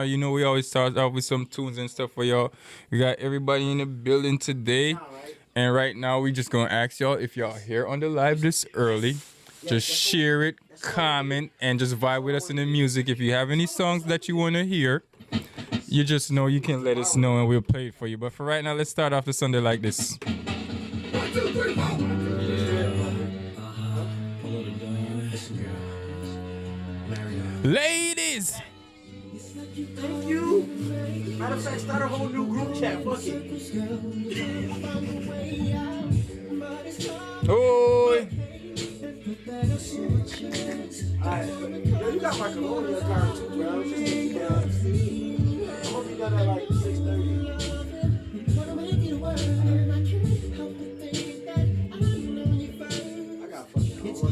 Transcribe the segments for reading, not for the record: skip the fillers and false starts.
You know, we always start off with some tunes and stuff for y'all. We got everybody in the building today. And right now, we just gonna ask y'all if y'all here on the live this early, just share it, comment, and just vibe with us in the music. If you have any songs that you wanna hear, you just know you can let us know and we'll play it for you. But for right now, let's start off the Sunday like this. 1, 2, 3, 4. Ladies! Thank you. Matter of fact, start a whole new group chat. Fuck it. Oi! Alright. Yo, you got my cologne in your car too, bro. Just take it down. I'm gonna be done at like 6:30. I got fucking homework.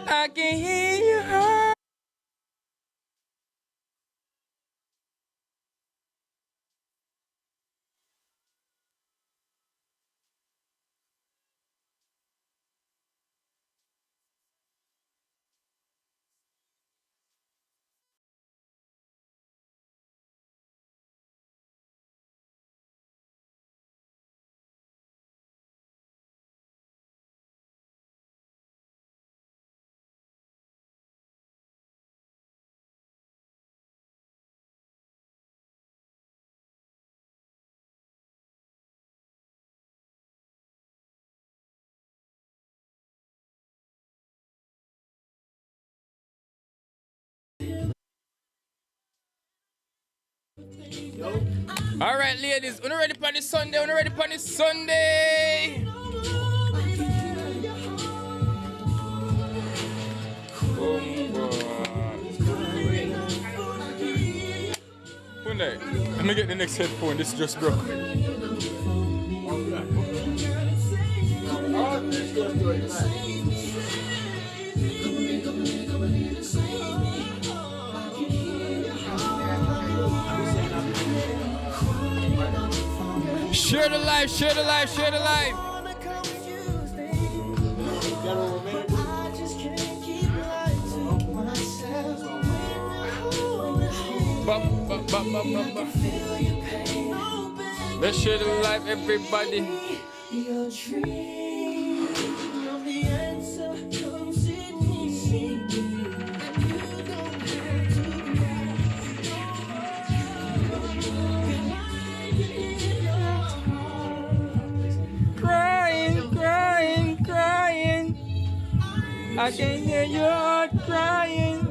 I can hear your heart. All right, ladies, we're ready for this Sunday. We're ready for this Sunday. Hyundai, let me get the next headphone. This just broke. Oh, this just do it. Share the live, share the live, share the live. Let's share the live, everybody. Crying. I can hear your heart crying.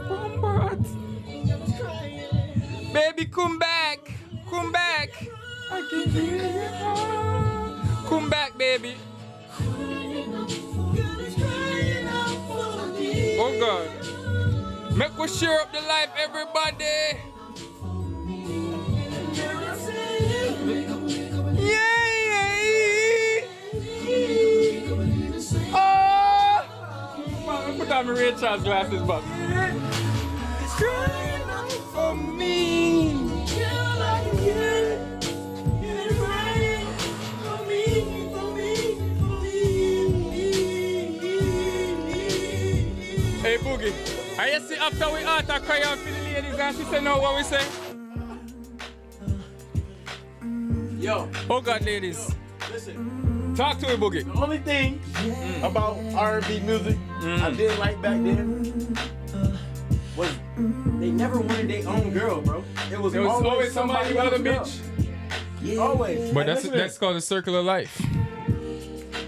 Baby, come back. I can hear your heart. Come back, baby. Oh God. Make us share up the life, everybody. Yeah. Oh! Man, put on my Ray Charles glasses, but crying out for me. Hey Boogie, I see after we utter cry out for the ladies and she said no what we say? Yo. Oh God, ladies. Listen. Talk to me, Boogie. The only thing about R&B music I didn't like back then was they never wanted their own girl, bro. It was always somebody with a bitch. Always. But that's called the circle of life.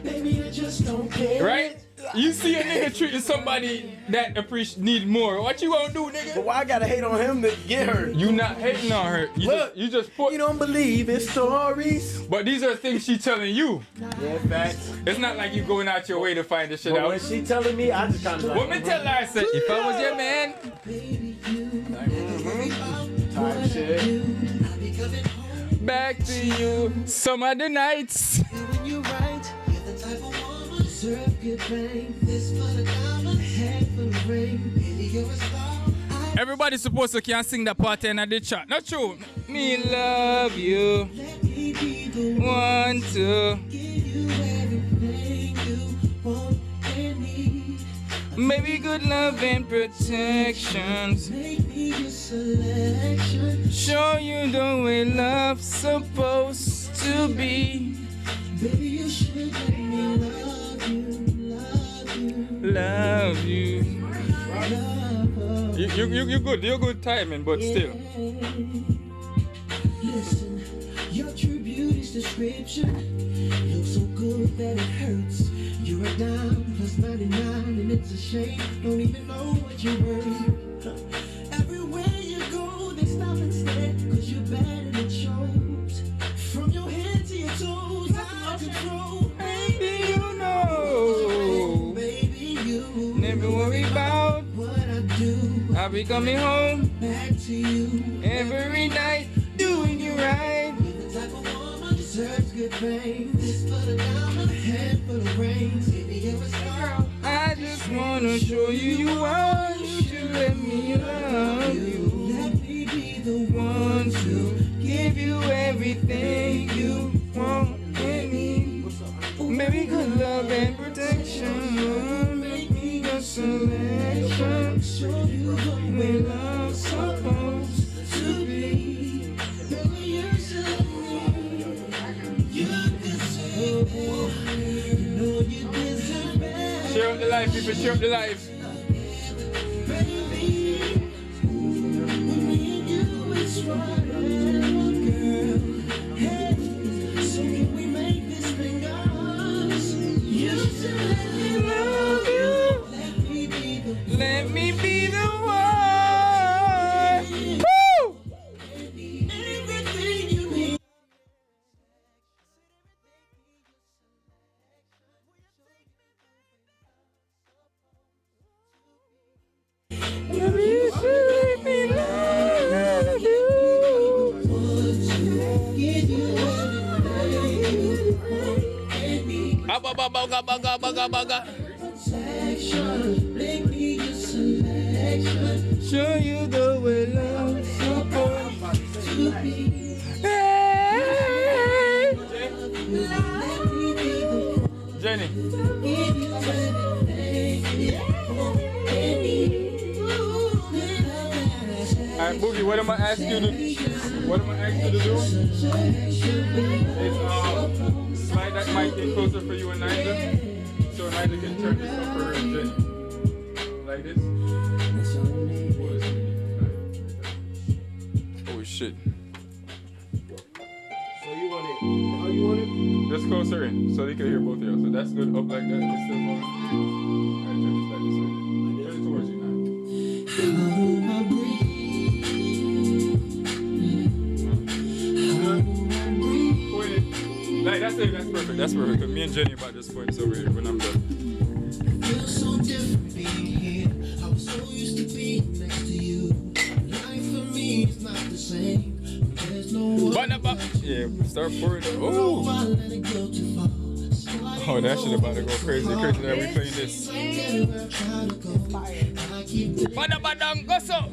Baby, I just don't care. Right? You see a nigga treating somebody that need more. What you gonna do, nigga? But why I gotta hate on him to get her? You not hating on her. You just put. You don't believe in stories. But these are things she telling you. Yeah, facts. It's not like you going out your way to find this shit But out. when she telling me, I just kind of like. What me tell her? I said, if I was your man. Type shit. Back to you. Some of the nights. When you right, you're the type of woman deserve good fame. This for the diamond, head for the ring. Baby, you're a star. Everybody supposed to can sing that part in the chat. Not true. Me love you. Let me be the One, two. give you everything you want and need. Maybe good love and protections. Make me your selection. Show you the way love's supposed to be. Baby, you should let me love you, Love you. love You're good timing, but still. Listen, your true beauty's description looks so good that it hurts. You're a dime plus 99 and it's a shame. Don't even know what you're worth. Everywhere you go, they stop and stare, cause you're bad and it shows. From your head to your toes, out of control. Baby, you know. Baby, you Never worry about. what I do. I'll be coming home Back to you. every night, doing you right. You're the type of woman deserves good things. This for the diamond, a handful of rings. Baby, you're a star. I just wanna show you you are. You should let me love you. Let me be the Want to give you everything you want and need. Maybe good love and protection. Make me your selection. show you the When way love's supposed to be. Baby, you're so you deserve it. You know you deserve it. Share up the life, people. Share up the life. Baby, with me and you, it's forever, girl. Hey, so can we make this thing ours? You should let me love you. Let me be the Let me be the one. Woo! everything you need. Maybe you should let me love you. Give you everything you want and need. Baga. Protection, make me your selection. Show you the way love's supposed To be, Hey. let me be the Jenny. give you everything you want and need. Alright, Boogie, what am I asking you to do? Is slide that mic in closer for you and Nigel. So Nigel can turn this up for her and Jenny. Like this. Oh shit. So you want it? How you want it? Just closer in so they can hear both of you. So that's good. Up like that. It's still going. Alright, turn this like this way. Turn it towards you now. How do I breathe? Point it. Like that's it. That's perfect. That's perfect. 'Cause me and Jenny about this point over here when I'm done. Feels so different being here. I was so used to being next to you. Life for me is not the same. There's no one. Yeah, start pouring. Oh. I let it go too far. So I Oh, that shit about to go crazy that we playing this. get where I'm trying to go. I keep Badang, go so.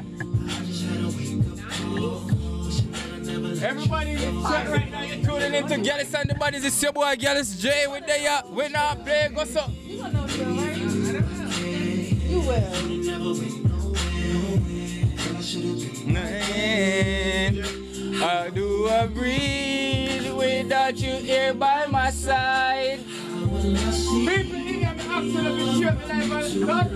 Everybody in chat right now, you're tuning into Gallus and the Bodies. It's your boy Gallus J with the we not play, go so. You gonna know Jill, right? You will. How do I breathe without you here by my side? People, you got me absolutely sure like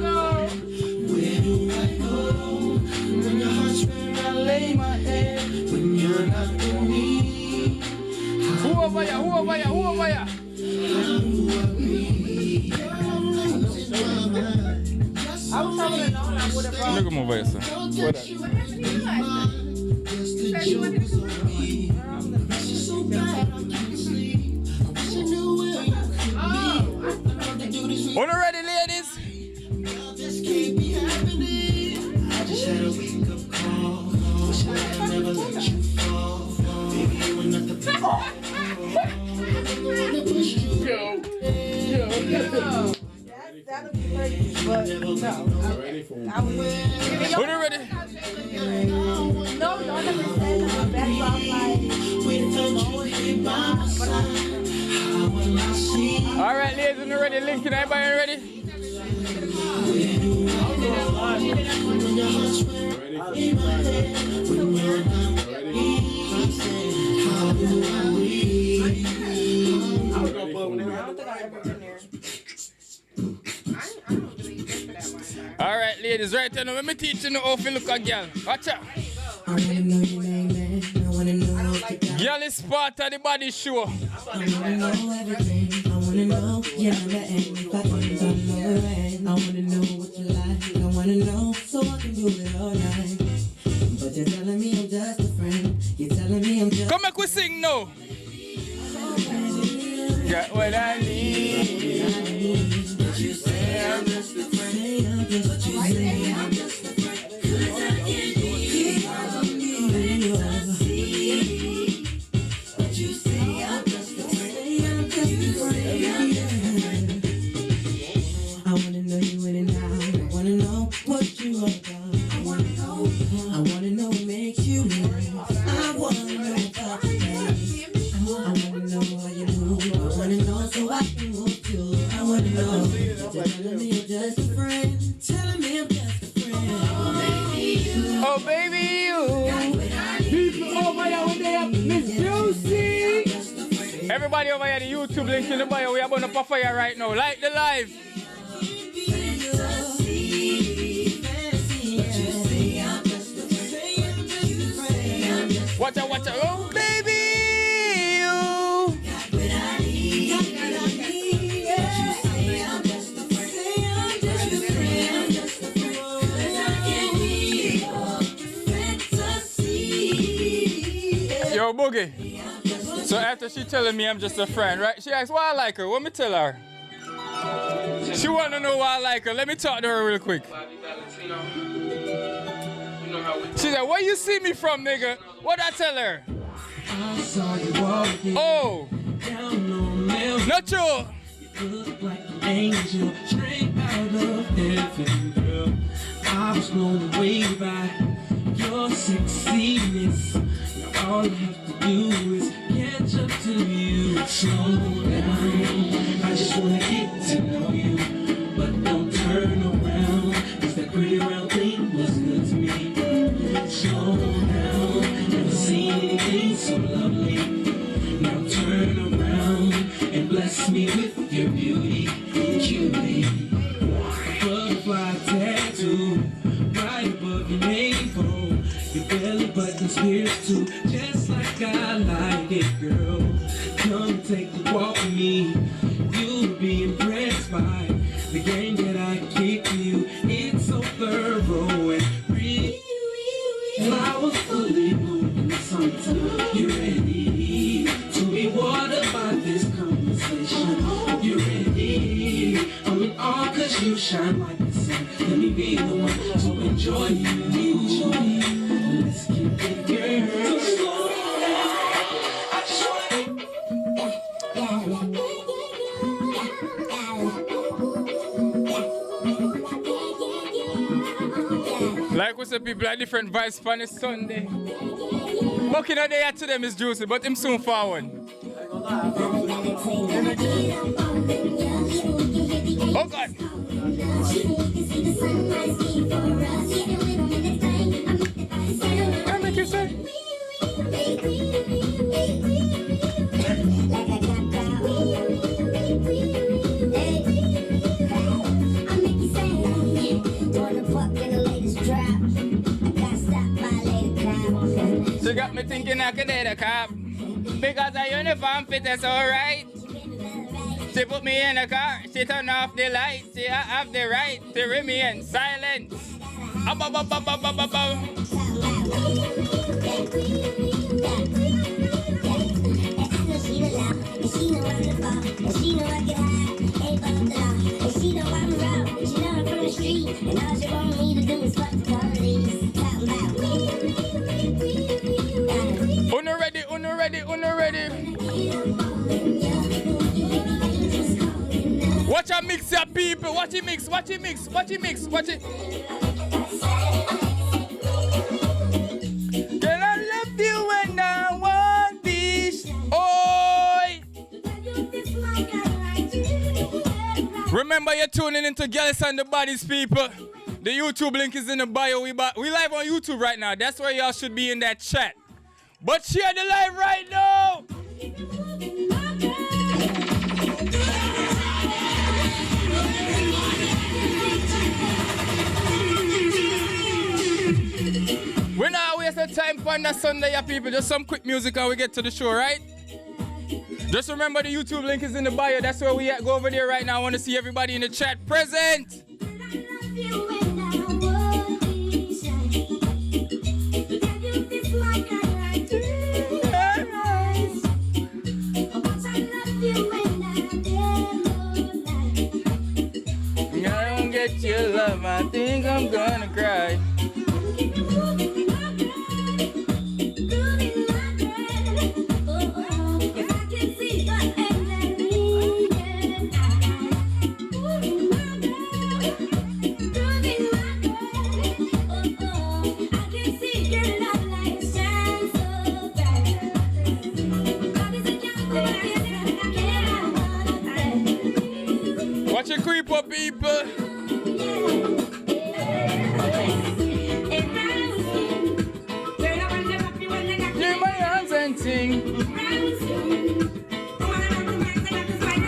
Where do I go when your heart's where I lay my head? When you're not with me, Who over ya? I was telling her no, and I would have brought. Look at my voice. What What happened to you last night? You said you wanted to come over. so bad I can't sleep. I wish I knew where you could be. I love to do this with On ready, ladies? you. This can't be happening. I just had a wake up call. Wish I had never let you fall. Baby, you were not the best. That'll be crazy, but no. I was On ready? No, y'all never said that. So I'm like, All right, ladies, on ready? Lincoln, everybody ready? I was gonna put when they I were don't think I ever been there. I don't really care for that wine. All right, ladies, right now, let me teach you how to look a girl. Watch out. I wanna know your name, man. I wanna know what you got. Girl is part of the body show. I wanna know everything. I wanna know your number and if I can come around. I wanna know what you like. I wanna know so I can do it all night. But you're telling me I'm just a friend. You're telling me I'm just. Come make we sing now. Got what I need. But you say I'm just a friend. I'm just what you say. I'm just a friend. 'Cause I can't be but you say I'm just a friend. I'm just a friend. I wanna know you in and out. I wanna know what you are about. I wanna know what makes you laugh. I wanna know about the things. I wanna know how you move. I wanna know so I can move too. I wanna know. Telling me I'm just a friend. Telling me I'm just a friend. Oh, baby, you. people over here when they have Miss Juicy. Everybody over here, the YouTube link in the bio. We are going to fire right now. Like the live. Watch out, watch out. Oh, baby, you. Yo, Boogie. So after she telling me I'm just a friend, right? She asked why I like her. What me tell her? She want to know why I like her. Let me talk to her real quick. She said, where you see me from, nigga? What I tell her? I saw you walking Oh, down on Melrose. not you. Look like an angel straight out of heaven, girl. I was blown away by your sexiness. Now all I have to do is catch up to you. Slow down, I just wanna get to know you. But don't turn around, 'cause that pretty round thing was good to me. Slow down, never seen anything so lovely. Now turn around and bless me with your beauty, cutie. Butterfly tattoo right above your navel. Your belly button's pierced too, just like I like it, girl. Come take a walk with me. You'll be impressed by the game that I kick you. It's so thorough and real. Flowers fully bloom in the summertime. You ready to be watered by this conversation? You ready? I'm in awe 'cause you shine like the sun. Let me be the one to enjoy you. Let's keep it, girl. So slow down. I just Like we said, people are different vibes for this Sunday. Bucking a day to them is juicy, but him soon forward. Oh God. Can I make you say? She got me thinking I could date a cop because her uniform fit us alright. She put me in a car, she turned off the light. She have the right to remain silent. Ready. Watch her mix your people. Watch it mix. Watch it. Can I love you when I want this? Oi! Remember you're tuning into Girls and the Bodies, people. The YouTube link is in the bio. We live on YouTube right now. That's where y'all should be in that chat. But share the live right now. We're not wasting time for that Sunday, ya people. Just some quick music and we get to the show, right? Just remember the YouTube link is in the bio. That's where we at. Go over there right now. I want to see everybody in the chat present. I don't get your love. I think I'm gonna cry. Watch it creep up, people. Give my hands and sing.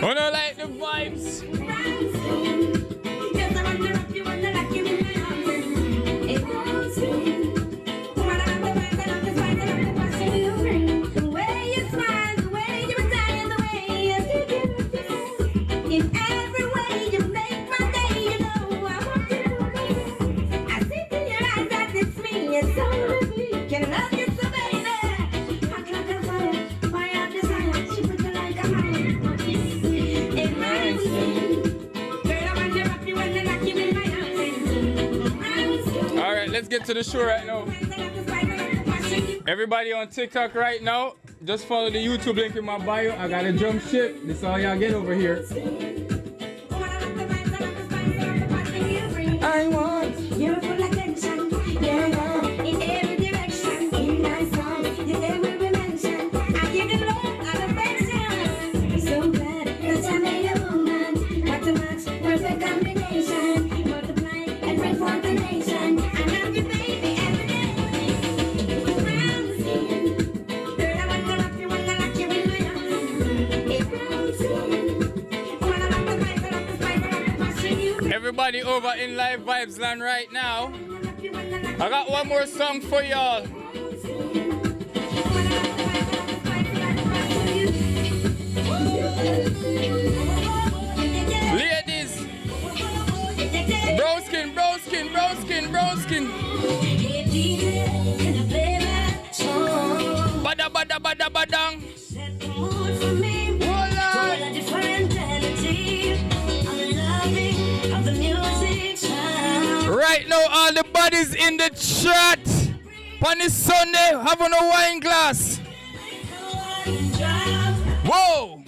Oh, no, like the vibes. Let's get to the show right now. Everybody on TikTok right now, just follow the YouTube link in my bio. I got a jump ship. This is all y'all get over here. I want your full attention. Yeah, in every direction. In my song, you will be mentioned. I give you love and affection. So glad that I made a woman. What a match, perfect combination. Multiply and bring forth the nation. Everybody over in Live Vibes Land right now. I got one more song for y'all. Ladies, browskin, browskin, browskin, browskin. Bada bada bada badang. Right now, all the bodies in the chat. On this Sunday, having a wine glass. Whoa!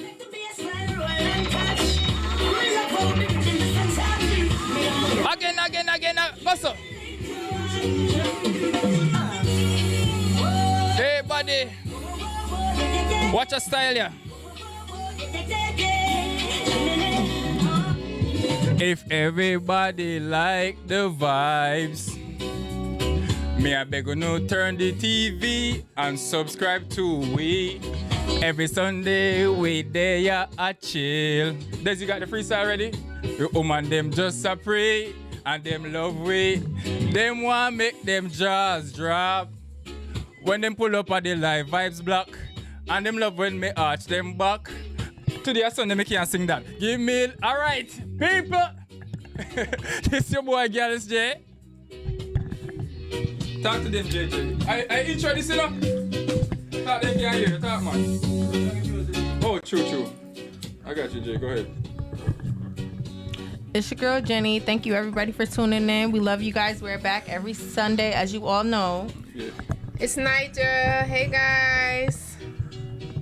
Again, muscle. Hey, buddy. Watch your style, yeah. If everybody like the vibes, me I beg you no turn the TV and subscribe to we. Every Sunday we there ya a chill. Does you got the freestyle ready? The woman them just a pray and them love we. Them want make them jaws drop when them pull up at the Live Vibes block. And them love when me arch them back. Today Sunday me can't sing that. Give me alright, people. This your boy Gallus J. Talk to them, JJ. I intro this, you know? Talk them can't hear. Talk, man. Oh, true. I got you, Jay. Go ahead. It's your girl, Jenny. Thank you, everybody, for tuning in. We love you guys. We're back every Sunday, as you all know. Yeah. It's Nigel. Hey, guys.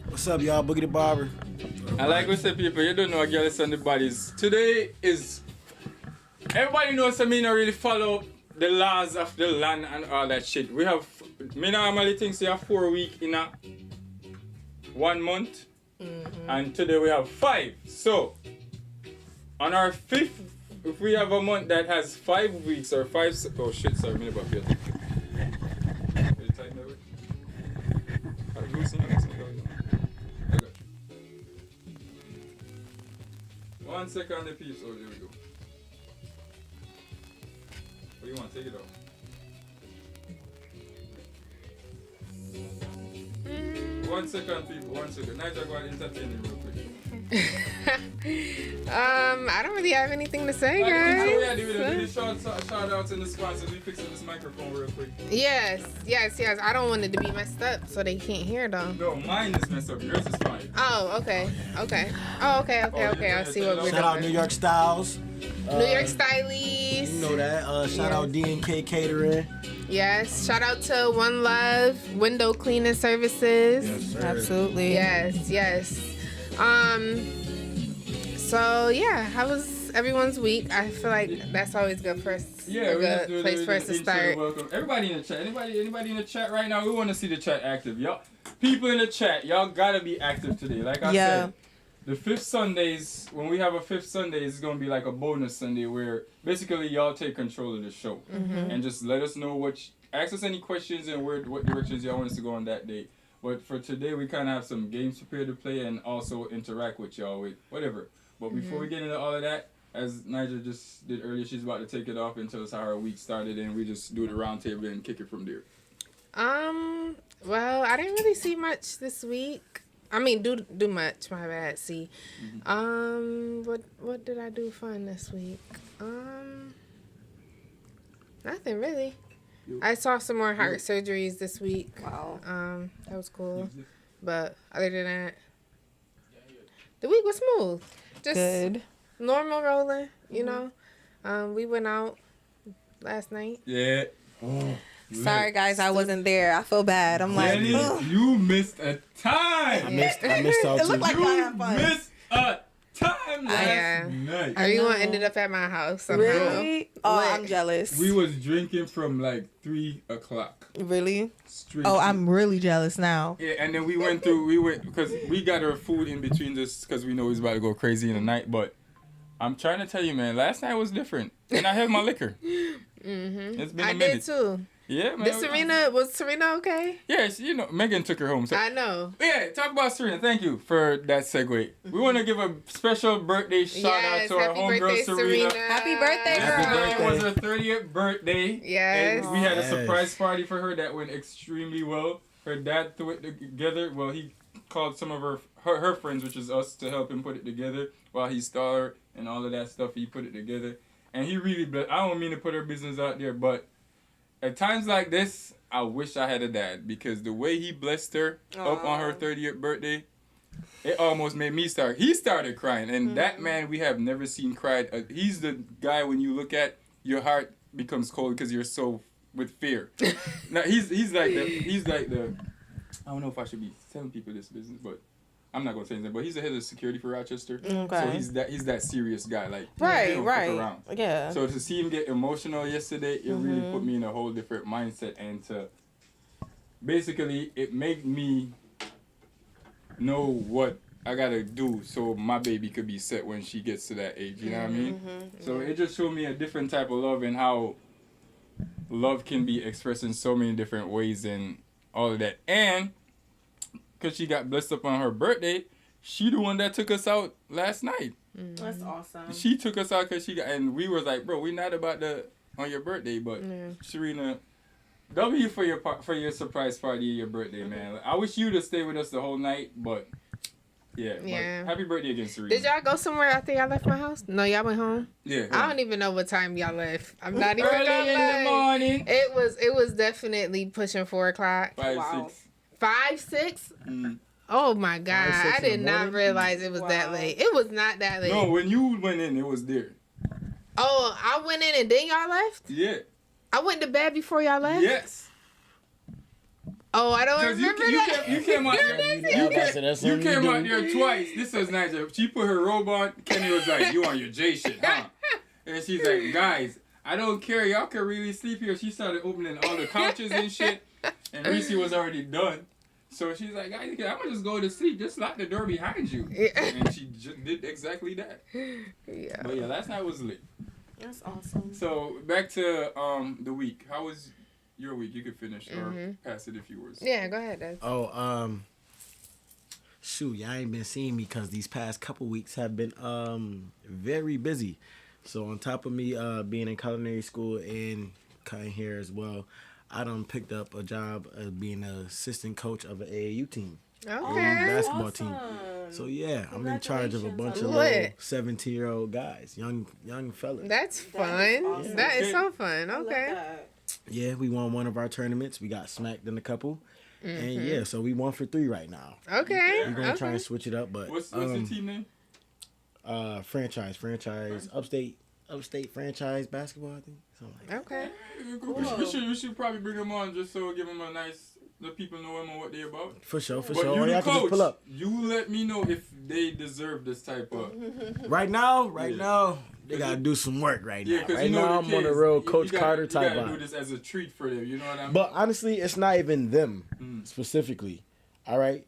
What's up, y'all? Boogie the Barber. And like we said, people, you don't know Gallus and the bodies. Today is... Everybody knows that me not really follow the laws of the land and all that shit. We have... Me normally think you have 4 weeks in a 1 month. Mm-hmm. And today we have 5. So, on our 5th if we have a month that has 5 weeks or oh shit, sorry, minute about here. One second on the piece. Oh, there we go. What do you want? Take it off. One second, people. 1 second. Nigel, go ahead and entertain you real quick. I don't really have anything to say, So yeah, guys. do the shout outs and the sponsors. We fix this microphone real quick. Yes. I don't want it to be messed up so they can't hear though. No, mine is messed up. Yours is fine. Oh, okay. Oh, okay. I see what we're Shout out New doing. York Styles. New York Stylies. You know that. Shout out D&K Catering. Yes. Shout out to One Love Window Cleaning Services. sir. Absolutely. Yes. So yeah, how was everyone's week? I feel like that's always good for us. Yeah, a we just good do place for us to intro and start. welcome. Everybody in the chat. Anybody in the chat right now? We want to see the chat active. Y'all, people in the chat, y'all gotta be active today. Like I said, the fifth Sundays, when we have a fifth Sunday, it's gonna be like a bonus Sunday where basically y'all take control of the show and just let us know ask us any questions and what directions y'all want us to go on that day. But for today, we kind of have some games prepared to play and also interact with y'all with whatever. But before we get into all of that, as Nigel just did earlier, she's about to take it off and tell us how our week started, and we just do the round table and kick it from there. Well, I didn't really see much this week. I mean, do much. My bad. See, what did I do fun this week? Nothing really. I saw some more heart surgeries this week. Wow. That was cool. But other than that, the week was smooth. Just Good. normal rolling, you know. We went out last night. Yeah. Sorry, guys, I wasn't there. I feel bad. I'm like, Jenny, ugh. you missed a time. I missed out It too. looked like I You had fun. missed a time last Yeah. night. Everyone ended up at my house somehow. Really? Oh, Lit. I'm jealous. We was drinking from like 3 o'clock. Really? Straight Oh, through. I'm really jealous now. Yeah, and then we went because we got our food in between this because we know he's about to go crazy in the night. But I'm trying to tell you, man, last night was different, and I had my liquor. It's been a I minute. did too. Yeah, man. Was Serena okay? Yes, Megan took her home. So I know. yeah, talk about Serena. Thank you for that segue. We want to give a special birthday shout out to our happy homegirl birthday, Serena. Happy birthday, girl. Yesterday was her 30th birthday. Yes. And we had a Yes. surprise party for her that went extremely well. Her dad threw it together. Well, he called some of her friends, which is us, to help him put it together while he starred and all of that stuff. He put it together. And he really, I don't mean to put her business out there, but at times like this, I wish I had a dad because the way he blessed her up on her 30th birthday, it almost made me start. He started crying, and that man we have never seen cry. He's the guy when you look at your heart becomes cold because you're so with fear. Now he's like the. I don't know if I should be telling people this business, but I'm not gonna say anything. But he's the head of security for Rochester, Okay. so he's that serious guy. Like he Right, don't fuck right. around. Yeah. So to see him get emotional yesterday, it really put me in a whole different mindset, and to basically it made me know what I gotta do so my baby could be set when she gets to that age. You know what I mean? So it just showed me a different type of love and how love can be expressed in so many different ways and all of that. And because she got blessed up on her birthday, she the one that took us out last night. That's awesome. She took us out because and we was like, bro, we not about on your birthday, but Serena, W for your surprise party, your birthday, man. I wish you to stay with us the whole night, but yeah. But happy birthday again, Serena. Did y'all go somewhere after y'all left my house? No, y'all went home. Yeah. I don't even know what time y'all left. I'm not even Early gonna in lie. the morning. It was definitely pushing 4 o'clock. 5, Wow. 6. 5, 6. Mm. Oh my God! 5, 6 I did in the not morning? realize it was that late. It was not that late. No, when you went in, it was there. Oh, I went in and then y'all left. Yeah. I went to bed before y'all left. Yes. Oh, I don't Because remember you that. came out there. That's You something came do. out there twice. This was nice. She put her robe on. Kenny was like, "You on your J shit, huh?" And she's like, "Guys, I don't care. Y'all can really sleep here." She started opening all the couches and shit. And Reese was already done. So she's like, "Guys, I'm gonna just go to sleep. Just lock the door behind you." Yeah. And she did exactly that. Yeah. But yeah, last night was lit. That's awesome. So back to the week. How was your week? You could finish or pass it if you was. Yeah, go ahead, Des. Oh, shoot, y'all ain't been seeing me because these past couple weeks have been very busy. So on top of me being in culinary school and cutting hair as well, I done picked up a job of being an assistant coach of an AAU team, Okay. basketball team. So yeah, I'm in charge of a bunch of Lit. little 17-year-old guys, young fellas. That's fun. awesome. That is Okay. so fun. I love Okay. that. Yeah, we won one of our tournaments. We got smacked in a couple. And yeah, so we 1-for-3 right now. Okay. We're gonna try Okay. and switch it up, but What's your team name? franchise, upstate franchise basketball, I think. Something like that. Okay. We should probably bring them on just so give them a nice. The people know them and what they're about. For sure, for But sure. you Or the y'all can just pull coach. up. You let me know if they deserve this type of. Right now, Yeah. they gotta do some work right Yeah, now. because Right you know now, the I'm on a kids, real you Coach gotta- Carter type You gotta do vibe. this as a treat for them. You know what I mean? But honestly, it's not even them specifically. All right.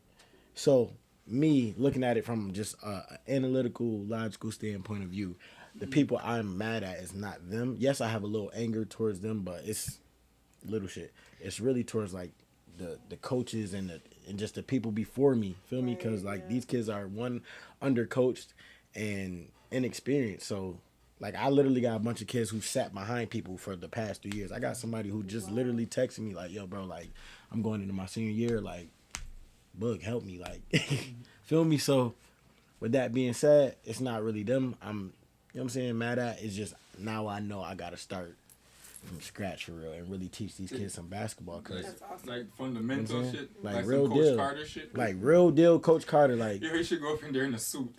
So me looking at it from just an analytical, logical standpoint of view, the people I'm mad at is not them. Yes, I have a little anger towards them, but it's little shit. It's really towards like the coaches and just the people before me. Feel me? Because like these kids are one undercoached and inexperienced. So like I literally got a bunch of kids who sat behind people for the past 3 years. I got somebody who just literally texted me like, "Yo, bro, like I'm going into my senior year. Like, Boog, help me." Like, feel me? So with that being said, it's not really them. You know what I'm saying, mad at. It's just now I know I gotta start from scratch for real and really teach these kids some basketball. Cause That's awesome. like fundamental You know what I'm shit, saying? like Like real some Coach deal. Carter shit. like real deal, Coach Carter. Like, Yeah, he should go up in there in a suit.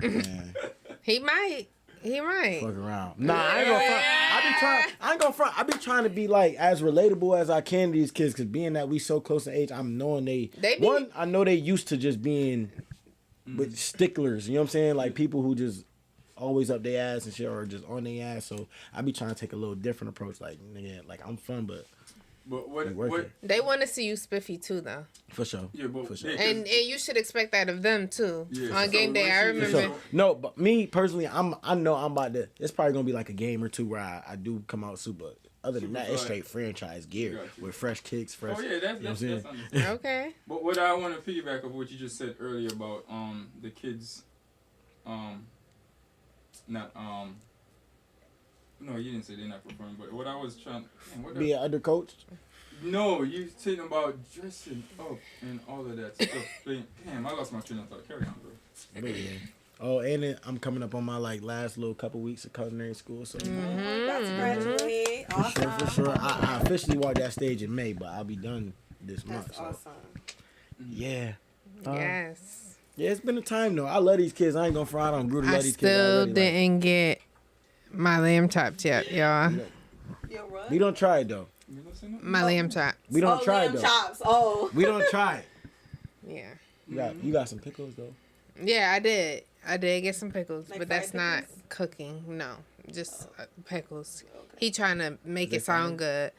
man, He might. He might. fuck around. Nah, I ain't gonna front. I ain't gonna front. I be trying to be like as relatable as I can to these kids. Cause being that we so close in age, I'm knowing They be- one. I know they used to just being with sticklers. You know what I'm saying? Like people who just always up their ass and shit, or just on their ass. So I be trying to take a little different approach. Like nigga, like I'm fun, but But what? We working. They want to see you spiffy too, though. for sure. Yeah, but for sure. yeah, And you should expect that of them too. Yeah, On so game day, I what you- For remember. sure. No, but me personally, I know I'm about to. It's probably gonna be like a game or two where I do come out super. Other than that, it's Super straight franchise gear Got you. with fresh kicks, fresh. Oh yeah, you know that's what I'm saying? understandable. Okay. But what I want to piggyback of what you just said earlier about the kids, not no, you didn't say they're not performing. But what I was trying, man, what Being undercoached. no, you saying about dressing up and all of that stuff. Damn, I lost my train of thought. Carry on, bro. But yeah. Oh, and then I'm coming up on my like last little couple weeks of culinary school, so About to graduate. Awesome. for sure. I officially walked that stage in May, but I'll be done this month. That's So awesome. yeah. Yes. Yeah, it's been a time though. I love these kids. I ain't gonna front on Grudy. I Love these kids. still already. Like, didn't get my lamb chops yet, y'all. Yo, what? we don't try it though. You know what I'm saying? My lamb chop. We don't try it lamb though. chops. Oh. We don't try it. Yeah. You got some pickles though. Yeah, I did. I did get some pickles, Like but that's fried not pickles? cooking. No, just pickles. Okay. He trying to make they it sound fried? good.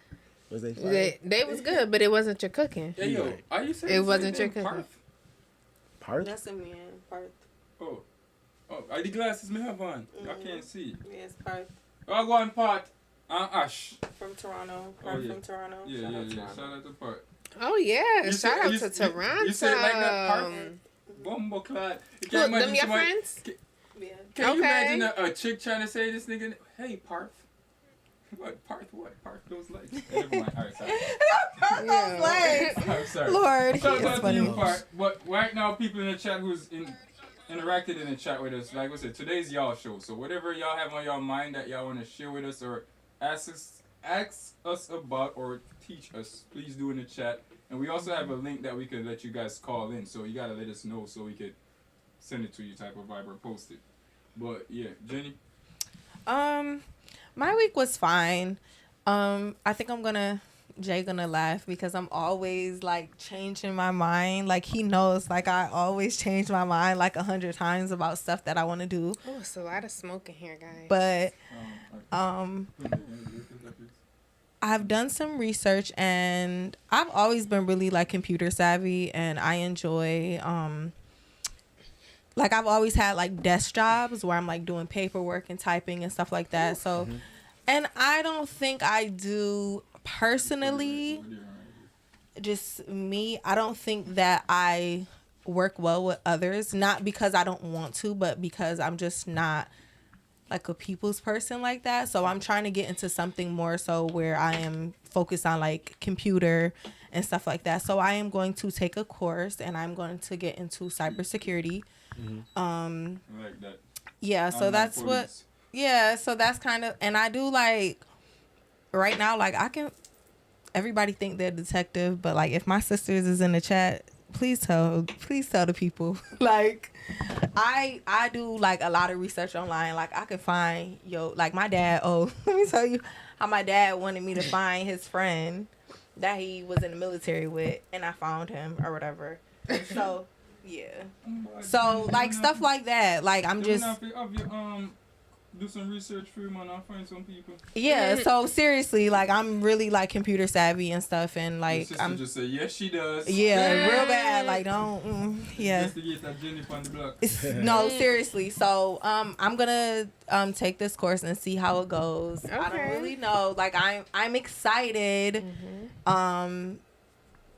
Was they? They was good, but it wasn't your cooking. Hey yo, Right. are you saying It the wasn't same your thing, cooking. Parth? That's a man. Part. Parth? Oh, are the glasses me have on? I can't see. Yes, part Oh, go on, Part. Ash. from Toronto. Oh, Part yeah. from Toronto. Yeah, Shout yeah, out yeah. Toronto. Shout out to Part. Oh yeah, You shout said- out you- to you- Toronto. you said it like that, Parth? Bumbo clad. You can't Look, them imagine your somebody- friends? Yeah. Can you Okay. imagine a chick trying to say this nigga, hey, Parth? What? Parth what? Parth those legs. Never mind. All right, sorry. Yeah. Legs. I'm sorry. Lord, Shout he out is to you, funny. Parth. But right now, people in the chat who's interacted in the chat with us, like I said, today's y'all show. So whatever y'all have on y'all mind that y'all want to share with us or ask us about or teach us, please do in the chat. And we also have a link that we could let you guys call in. So you gotta let us know so we could send it to you type of vibe or post it. But yeah, Jenny. My week was fine. I think Jay gonna laugh because I'm always like changing my mind. Like he knows, like I always change my mind like 100 times about stuff that I want to do. Oh, it's a lot of smoke in here, guys. But I've done some research and I've always been really like computer savvy and I enjoy like I've always had like desk jobs where I'm like doing paperwork and typing and stuff like that. So, and I don't think I do personally, just me, I don't think that I work well with others, not because I don't want to, but because I'm just not like a people's person like that. So I'm trying to get into something more so where I am focused on like computer and stuff like that. So I am going to take a course and I'm going to get into cybersecurity. Like that. Yeah, so that's what, yeah, so that's kind of, and I do like, right now, like I can, everybody think they're a detective, but like if my sisters is in the chat, please tell the people. Like I do like a lot of research online. Like I could find like my dad, let me tell you how my dad wanted me to find his friend that he was in the military with, and I found him or whatever. So yeah. So like stuff like that. Like I'm just do some research for him and I'll find some people. yeah. So seriously, like I'm really like computer savvy and stuff, and like I'm just say yes, she does. yeah, real bad. Like don't yeah. Investigate that Jenny on the block. No, seriously. So I'm gonna take this course and see how it goes. I don't Okay. really know. Like I'm excited.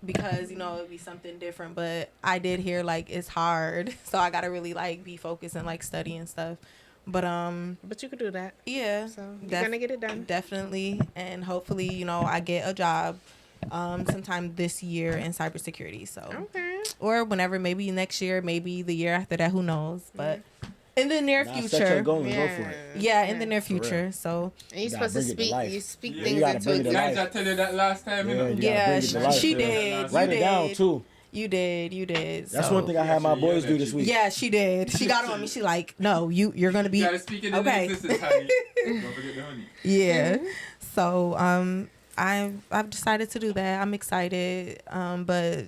Because it'll be something different, but I did hear like it's hard, so I gotta really like be focused and like study and stuff. But But you could do that. yeah, So you're gonna get it done. definitely, and hopefully I get a job sometime this year in cybersecurity. So Okay. or whenever, maybe next year, maybe the year after that, who knows? But in the near Set your future, goal and go for it. yeah, in the near future. So And you're You gotta supposed to bring it to speak. life. You speak Yeah, things you gotta into bring it to existence. life. I tell you that last time, Yeah, you gotta yeah, bring it to life. she Yeah. did. Write you it down did. too. You did. That's so. one thing I had my boys do this week. Yeah, she did. She got on me. She like, no, you're gonna be You gotta speak it into okay. existence, honey. Don't forget the honey. Yeah. So I've decided to do that. I'm excited. But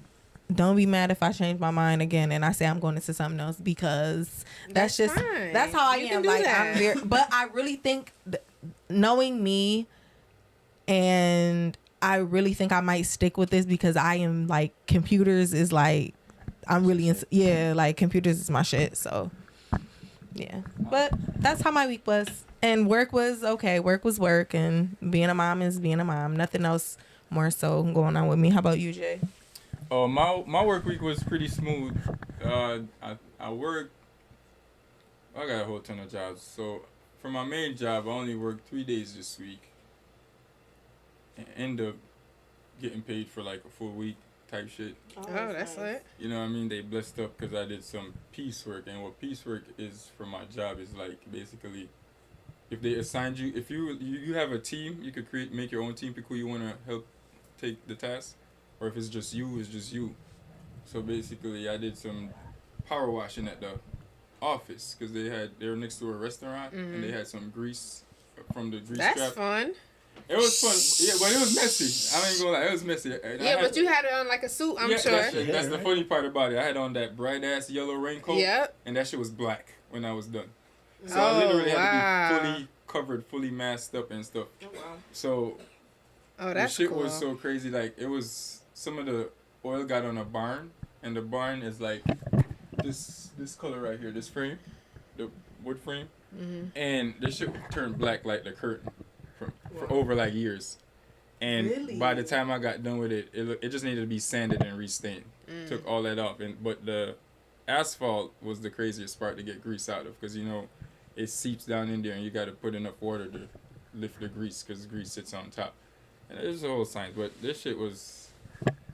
don't be mad if I change my mind again and I say I'm going into something else, because that's just fine. that's how I You am. can do Like that. I'm very, but I really think knowing me, and I really think I might stick with this because I am like computers is like I'm really like computers is my shit. So yeah, but that's how my week was. And work was okay. Work was work, and being a mom is being a mom. Nothing else more so going on with me. How about you, Jay? Oh, my work week was pretty smooth. I worked. I got a whole ton of jobs. So for my main job, I only worked 3 days this week. And end up getting paid for like a full week type shit. Oh, that's lit. You know what I mean? They blessed up because I did some piecework, and what piecework is for my job is like basically, if they assigned you, if you have a team, you could make your own team, pick who you want to help take the task, or if it's just you, it's just you. So basically, I did some power washing at the office because they were next to a restaurant and they had some grease from the grease That's trap. fun. It was fun, yeah, but it was messy. I ain't gonna lie, it was messy. And Yeah, but you had it on like a suit, I'm sure. That's the funny part about it. I had on that bright ass yellow raincoat, Yep. and that shit was black when I was done. So Oh, I literally had wow. to be fully covered, fully masked up and stuff. Oh, wow. So Oh, the that's shit cool. was so crazy. Like it was, some of the oil got on a barn, and the barn is like this color right here, this frame, the wood frame, and this shit turned black like the curtain for over like years. And Really? by the time I got done with it, it just needed to be sanded and restained. Took all that off, but the asphalt was the craziest part to get grease out of, because it seeps down in there, and you got to put enough water to lift the grease, because grease sits on top. And there's a whole science, but this shit was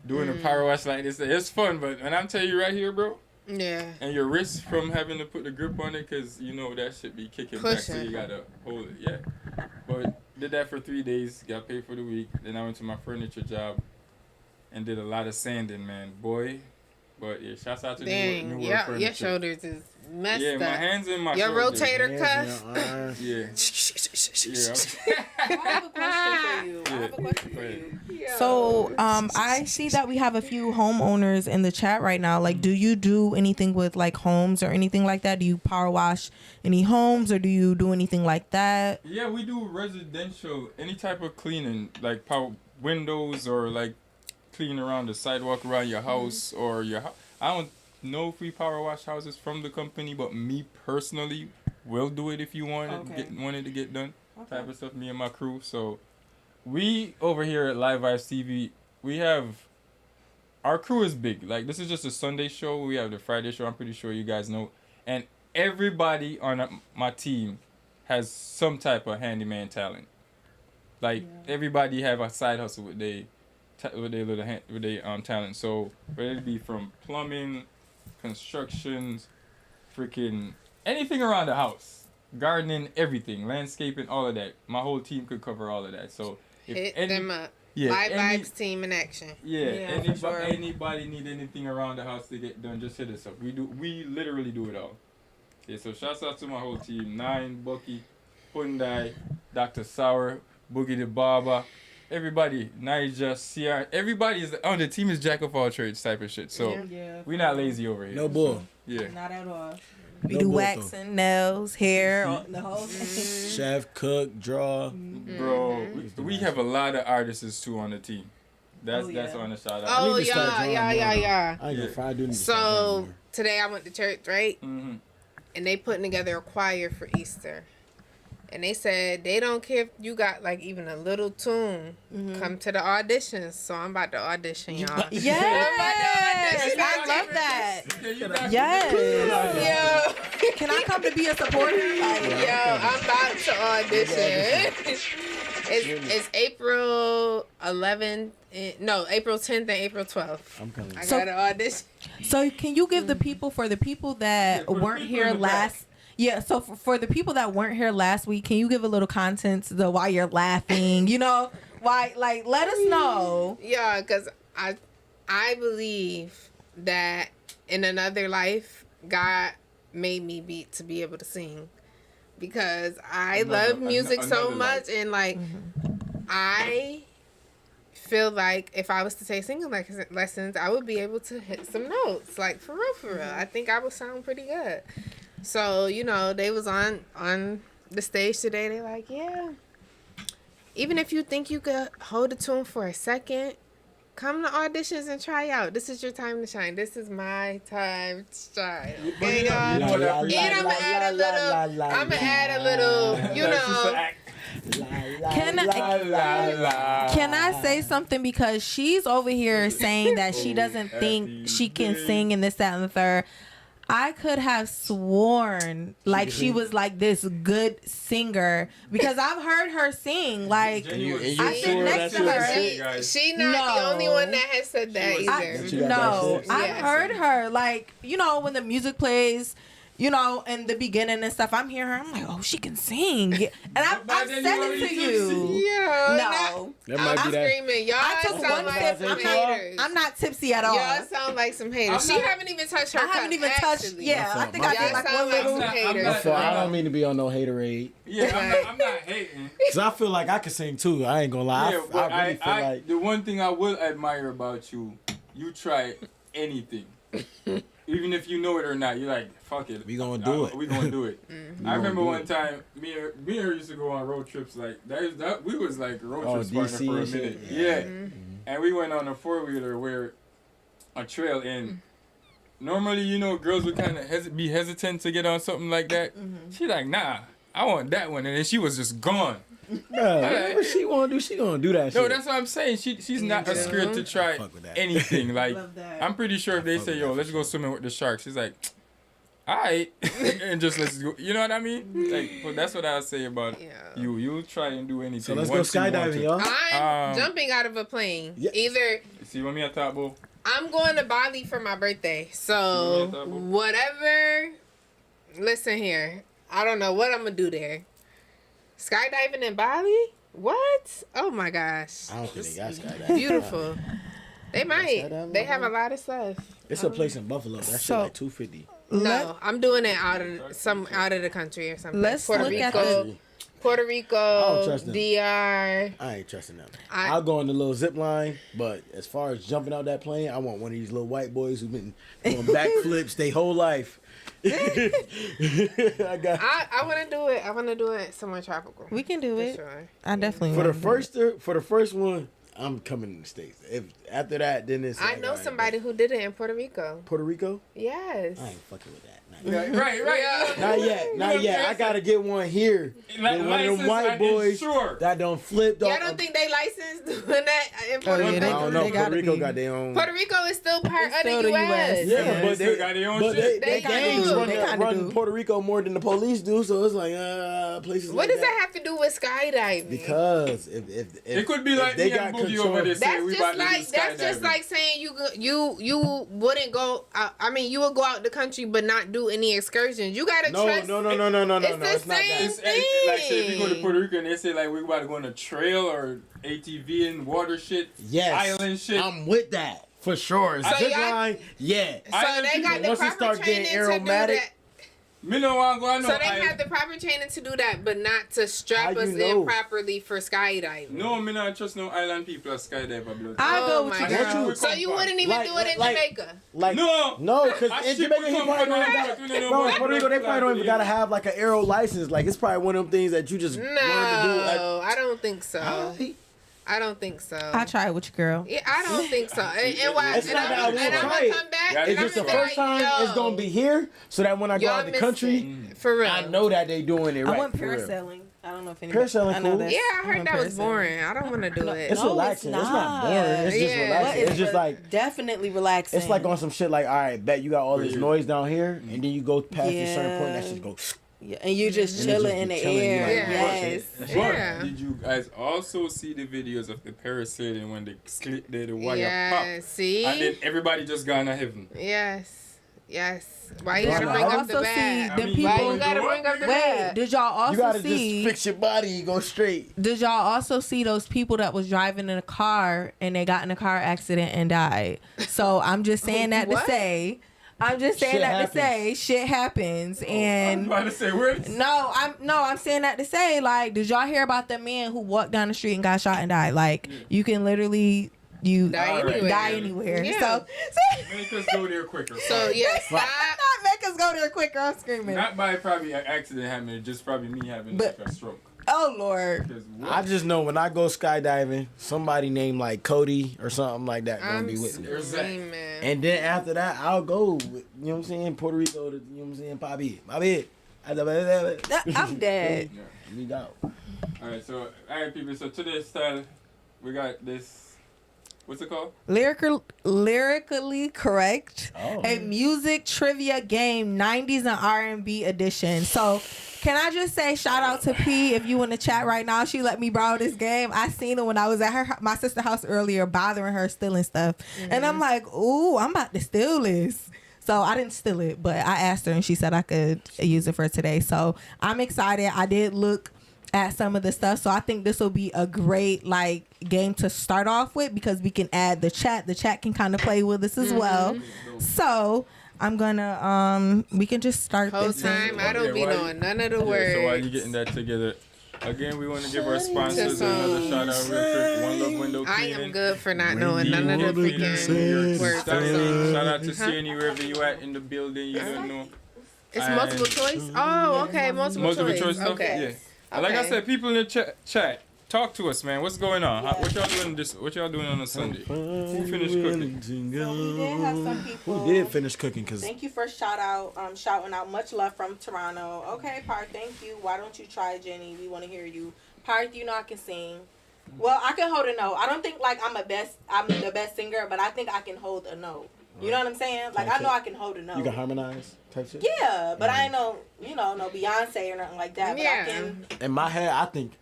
doing a power wash like this. It's fun, but when I'm telling you right here, bro, Yeah. and your wrist from having to put the grip on it, because that shit be kicking back, so Pushing. you gotta hold it. Yeah, but did that for 3 days, got paid for the week. Then I went to my furniture job and did a lot of sanding, man, boy. But yeah, shouts out to Dang. New World Yeah, Furniture. your shoulders is messed Yeah, up. my hands and my Your shoulders. rotator Hands cuff. in your arms. Yeah. I have a question for you. I Yeah. have a question for Go ahead. you. So I see that we have a few homeowners in the chat right now. Like, do you do anything with like homes or anything like that? Do you power wash any homes, or do you do anything like that? Yeah, we do residential, any type of cleaning, like power windows, or like cleaning around the sidewalk around your house or your house. I don't no free power wash houses from the company, but me personally will do it if you wanted to get done. Type of stuff. Me and my crew. So we over here at Live Vibes TV, we have our crew is big. Like this is just a Sunday show. We have the Friday show. I'm pretty sure you guys know, and everybody on my team has some type of handyman talent. Like everybody have a side hustle with they talent. So whether it be from plumbing, constructions, freaking anything around the house, gardening, everything, landscaping, all of that. My whole team could cover all of that. So if Hit them up. yeah, Live any- Vibes team in action. Yeah, for sure. Anybody need anything around the house to get done, just hit us up. We literally do it all. Yeah, so shouts out to my whole team. Nine, Bucky, Hyundai, Dr. Sauer, Boogie the Barber, everybody, Nija, Sierra, everybody is on the team is jack of all trades type of shit. So Yeah. we not lazy over here. No bull. Yeah. Not at all. We No do bull, waxing, nails, hair, the whole thing. Chef, cook, draw. Bro, we have a lot of artists too on the team. That's Oh, that's yeah. on the shout out. Oh, need to start yeah. drawing more, though. Yeah. I ain't Yeah. gonna fry. I do need to start drawing So more. today I went to church, right? Mm-hmm. And they putting together a choir for Easter. And they said they don't care if you got like even a little tune. Come to the auditions. So I'm about to audition, y'all. Yes, I love that. Yes. Yo, Can I come to be a supporter? Like, yo, I'm about to audition. It's April 11th. April 10th and April 12th. I'm coming. I So- got to audition. so can you give the people for the people that for the weren't people here in the last? Yeah, so for the people that weren't here last week, can you give a little content to the why you're laughing? You know, why? Like, let us know. Yeah, because I believe that in another life, God made me to be able to sing. Because I love music so another much, and like I feel like if I was to take singing lessons, I would be able to hit some notes, like for real. I think I would sound pretty good. So they was on the stage today. They like, yeah. Even if you think you could hold a tune for a second, come to auditions and try out. This is your time to shine. This is my time to shine. Okay, y'all? know what I And I'm gonna add a little, Can I say something, because she's over here saying that she doesn't think she can sing and this, that, and the third. I could have sworn like she was like this good singer, because I've heard her sing. Like, And you I sit sure next that's to what her. you said? She not the No. only one that has said that either. She got No, that shit? I've Yes. heard her. Like, when the music plays, in the beginning and stuff, I'm hearing her. I'm like, oh, she can sing. And I've But said then you it to already you. Yeah. No. That might I'm be that. screaming. Y'all I took sound one like sip. some haters. I'm not tipsy at all. Y'all sound like some haters. I'm She not- haven't even touched her I haven't cup, even touched. actually. Yeah, I think I Y'all did like sound one like little. some haters. So I don't mean to be on no haterade. Yeah, I'm not hating. Cause I feel like I can sing too. I ain't gonna lie. Yeah, I but really feel like the one thing I will admire about you try anything. Even if you know it or not, you're like, fuck it. We gonna do it. We gonna do it. We I remember gonna one do time, me and her used to go on road trips like that. We was like road Oh, trips partner DC for a and shit? minute. Yeah, and we went on a 4-wheeler where a trail, and normally girls would kind of be hesitant to get on something like that. She like, nah, I want that one, and then she was just gone. Bruh, whatever she wanna do, she gonna do that shit. No, that's what I'm saying. She's not scared to try Fuck with that. anything. Like, Love that. I'm pretty sure if they say, yo, let's go swimming with the sharks, she's like, all right, and just let's go. You know what I mean? Like, but that's what I say about Yeah. you. You'll try and do anything. So let's go once you want skydiving, to. y'all. I'm jumping out of a plane. Yeah. Either See what me I thought, bro? I'm going to Bali for my birthday. So Yeah, double. whatever. Listen here. I don't know what I'm gonna do there. Skydiving in Bali? What? Oh my gosh. I don't think they got skydiving. Beautiful. They might. skydiving They in have a Bali? lot of stuff. It's a place in Buffalo. That shit So- like $250. No, I'm doing it out of the country or something. Let's Puerto look at Rico, the- Puerto don't Rico, trust them. DR. I ain't trusting them. I- I'll go on the little zip line, but as far as jumping out that plane, I want one of these little white boys who've been doing backflips their whole life. I got I want to do it. I want to do it somewhere tropical. We can do For it. sure. I definitely for the wanna do it. first one. I'm coming to the States. If after that, then it's. I like, know all right, somebody who did it in Puerto Rico. Puerto Rico. Yes. I ain't fucking with that. Not yet. Right. Not yet. Not yet. I gotta get one here. Like With one of them license white and boys insured. that don't flip. Y'all don't think they licensed doing that in Puerto yeah, Rico? they- I don't know. they Puerto gotta Rico be. got their own. Puerto Rico is still part It's of still the the U.S. US. Yeah, Yeah, but they still they got their own but shit. they kinda gangs do. run, They kinda run do. Puerto Rico more than the police do. So it's like places. What like does that have to do with skydiving? Because if It could be like they me and got Boogie over there saying That's we just about to do like skydiving. saying you wouldn't go. I mean, you would go out the country but not do any excursions. You gotta No, trust. no. It's the It's not same that. It's like say if you go to thing. Puerto Rico and they say like we're about to go on a trail or ATV and water shit, Yes, island shit. I'm with that for sure. So Zip y'all- line, yeah. So they got the Once it proper start getting training to do aromatic, that. Me no want to go on no So they island. have the proper training to do that, but not to strap How us you know? in properly for skydiving. No, me not trust no island people or skydiver blood. I'll go Oh with my you, Once girl. you- So you wouldn't even Like- do it in like- Jamaica. like No, because I in ship Jamaica we he come probably from don't even America, got. we don't know Bro, in about Puerto Rico they probably don't even black gotta have like an aero license. Like it's probably one of them things that you just learn to do. No, I don't think so. Like, I don't think so. I try it with you, girl. Yeah, I don't think so. And why? It's And not that I I'm won't gonna try it. come back. Yeah, and it's I'm just the gonna be first like, time it's yo, gonna be here, so that when I go y'all out the country, missing. For real. I know that they doing it right. I went for real. parasailing. I don't know if anybody. Parasailing I know cool. that's- Yeah, I heard went that was parasailing. boring. I don't want to do it. It's No, relaxing. it's It's not boring. not. It's just Yeah. relaxing. What It's just is like definitely relaxing. it's like on some shit like, all right, bet you got all this Yeah. noise down here, and then you go past a certain point, that Yeah. shit go. Yeah, and you just And it chilling just in be the chilling, you air. like, Yeah. Yes. Yeah. But did you guys also see the videos of the parasailing when they slit the wire Yeah. pop? See. And then everybody just gone to heaven. Yes. Yes. Why you Did gotta y'all bring up also the see bad? the I mean, people? Why you gotta bring up the Wait, bad? did y'all You also gotta see? just fix your body, you go straight. Did y'all also see those people that was driving in a car and they got in a car accident and died? So I'm just saying that to What? say, I'm just saying Shit that to say, happens. shit happens. I'm And about to say words. I'm saying that to say, like, did y'all hear about the man who walked down the street and got shot and died? Like, you can literally Die Alright. anywhere. die anywhere. Yeah. So, Make us go there quicker. So yeah, stop. not make us go there quicker. I'm screaming. Not by probably an accident happening, just probably me having But- like a stroke. Oh Lord. Because I just know when I go skydiving, somebody named like Cody or something like that gonna I'm be with me. screaming. And then after that, I'll go. With, you know what I'm saying? Puerto Rico. To, you know what I'm saying? Bobby. I'm dead. We go. Alright, so alright people, so today's style we got this what's it called? Lyrically correct. Oh. A music trivia game 90s and R&B edition. So can I just say shout out to P if you in the chat right now. She let me borrow this game. I seen it when I was at my sister's house earlier, bothering her, stealing stuff. And I'm like, ooh, I'm about to steal this. So I didn't steal it, but I asked her and she said I could use it for today. So I'm excited. I did look at some of the stuff, so I think this will be a great like game to start off with because we can add the chat can kind of play with us as well. So I'm gonna we can just start Whole this time I don't Yeah, be why knowing none of the Yeah, words. so while you getting that together, again we want to give our sponsors another shout out real quick. One Love Window I Cleaning. am good for not knowing none of the freaking words. Shout out to Sienny wherever you at in the building. You don't know. It's multiple choice. Oh, okay, multiple choice. stuff. Okay. Yeah. And like I Okay. said, people in the chat, talk to us, man. What's going on? What y'all doing What y'all doing on a Sunday? Who finished cooking? So we did have some people. Who did finish cooking? Cause Thank you for shouting out. Much love from Toronto. Okay, Parth, thank you. Why don't you try, Jenny? We want to hear you. Parth, you know I can sing. Well, I can hold a note. I don't think like I'm the best singer, but I think I can hold a note. You know what I'm saying? Like I know I can hold a note. you can harmonize type shit. Yeah, but I ain't no Beyonce or nothing like that. But Yeah. I can. In my head, I think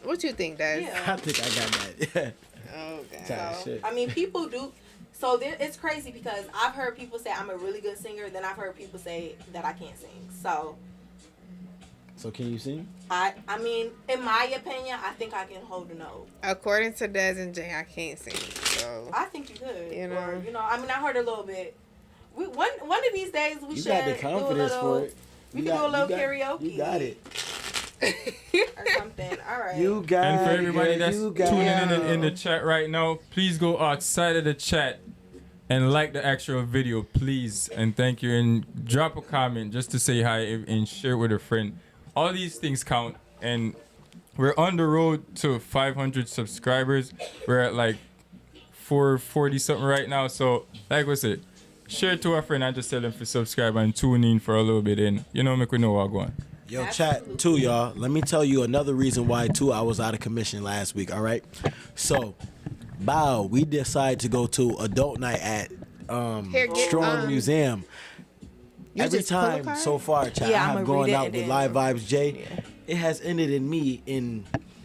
What you think, Des? Yeah. I got that. Okay. Type So, shit. I mean, people do. So it's crazy because I've heard people say I'm a really good singer. Then I've heard people say that I can't sing. So So can you sing? I mean, in my opinion, I think I can hold a note. According to Des and Jay, I can't sing. So I think you could. You know. Or, I mean, I heard a little bit. One of these days we You should got the confidence do a little, for it. We You can do a little you karaoke. You got it. or something. All right. You got And for everybody it. that's You got tuning it. in the chat right now, please go outside of the chat and like the actual video, please. And thank you. And drop a comment just to say hi and share with a friend. All these things count. And we're on the road to 500 subscribers. We're at like 440 something right now. So like we said, share it to a friend and just tell them to subscribe and tune in for a little bit. And make we know what going. Yo, chat too, y'all. Let me tell you another reason why too I was out of commission last week. All right, so we decided to go to adult night at Here, get, Strong Museum. you Every just pull a time card? so far, chat, Yeah, I I'ma have gone read it out and with then- Live Vibes J. It has ended in me in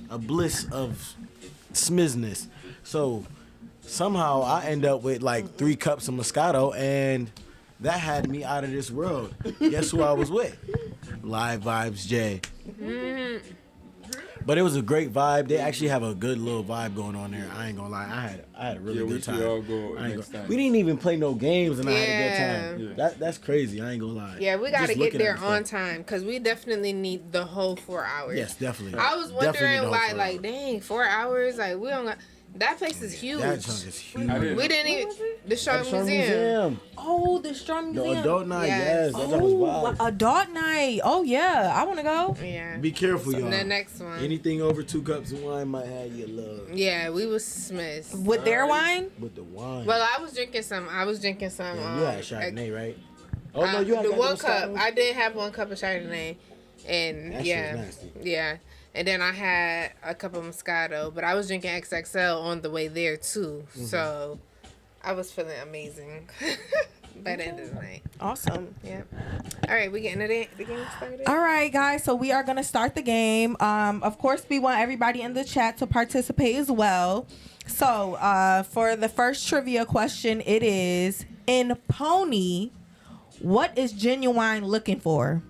a bliss of smizness. So somehow I end up with like 3 cups of Moscato, and that had me out of this world. Guess who I was with? Live Vibes J. But it was a great vibe. They actually have a good little vibe going on there. I ain't gonna lie. I had a really Yeah, we good should time. all go I ain't next gonna- time. We didn't even play no games, and I had a good Yeah. time. That's crazy. I ain't gonna lie. Yeah, we got to Just get looking there at the on stuff. time because we definitely need the whole 4 hours. Yes, definitely. I was Definitely wondering the why, whole like, dang, 4 hours? Like, we don't got. That place is huge. That junk is huge. I didn't- We didn't even. The Strong At Strong Museum. Oh, the Strong The Museum. adult night, Yes. yes. That junk was Oh, wild. adult night. Oh yeah, I want to go. Yeah. Be careful, y'all. The next one. Anything over 2 cups of wine might have your love Yeah, we was smith. With their wine. with the wine. Well, I was drinking some. Yeah, you had Chardonnay, right? Oh Uh, no, you had the that one little cup. Moscato? I did have 1 cup of Chardonnay, and That shit yeah, was nasty. yeah. And then I had a cup of Moscato, but I was drinking XXL on the way there too. Mm-hmm. So I was feeling amazing by the end of the night. Awesome. Yeah. All right, we getting the game started. All right, guys. So we are gonna start the game. Of course, we want everybody in the chat to participate as well. So, for the first trivia question, it is in Pony, what is Genuine looking for?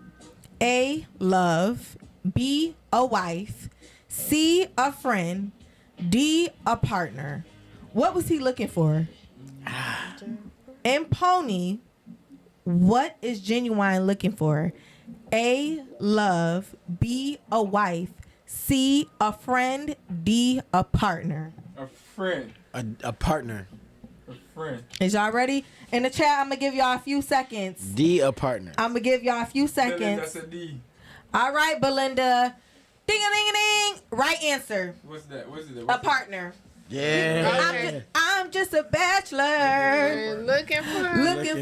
A, love. B, a wife. C, a friend. D, a partner. What was he looking for? In Pony, what is Genuine looking for? A, love. B, a wife. C, a friend. D, a partner. A friend. A partner. A friend. Is y'all ready? In the chat, I'm gonna give y'all a few seconds. D, a partner. I'm gonna give y'all a few seconds. That's a D. All right, Belinda. Ding a ding a ding. Right answer. What's that? What's it? A partner. Yeah. I'm just a bachelor looking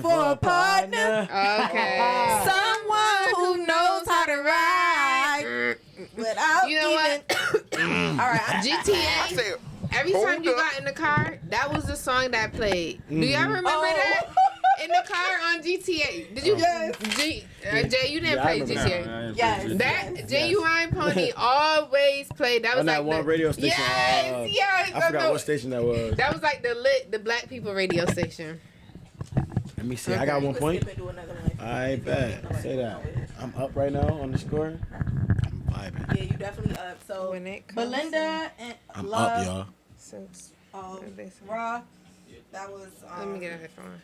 for a partner. Okay. Someone who knows how to ride without You know what? All right. GTA. Every time you got in the car, that was the song that played. Do y'all remember that? In the car on GTA. Did you? Yes. Jay, you didn't Yeah, I play remember GTA. Yes. That Genuine Pony always played. That was On like that one the, radio station. Yes, yes. I forgot what station that was. That was like the black people radio station. Let me see. I got 1 point. Do another one. I bet. Say that. I'm up right now on the score. I'm vibing. Yeah, you definitely up. So When it comes Belinda and I'm Love, up, y'all. Raw. That was. Let me get a headphone.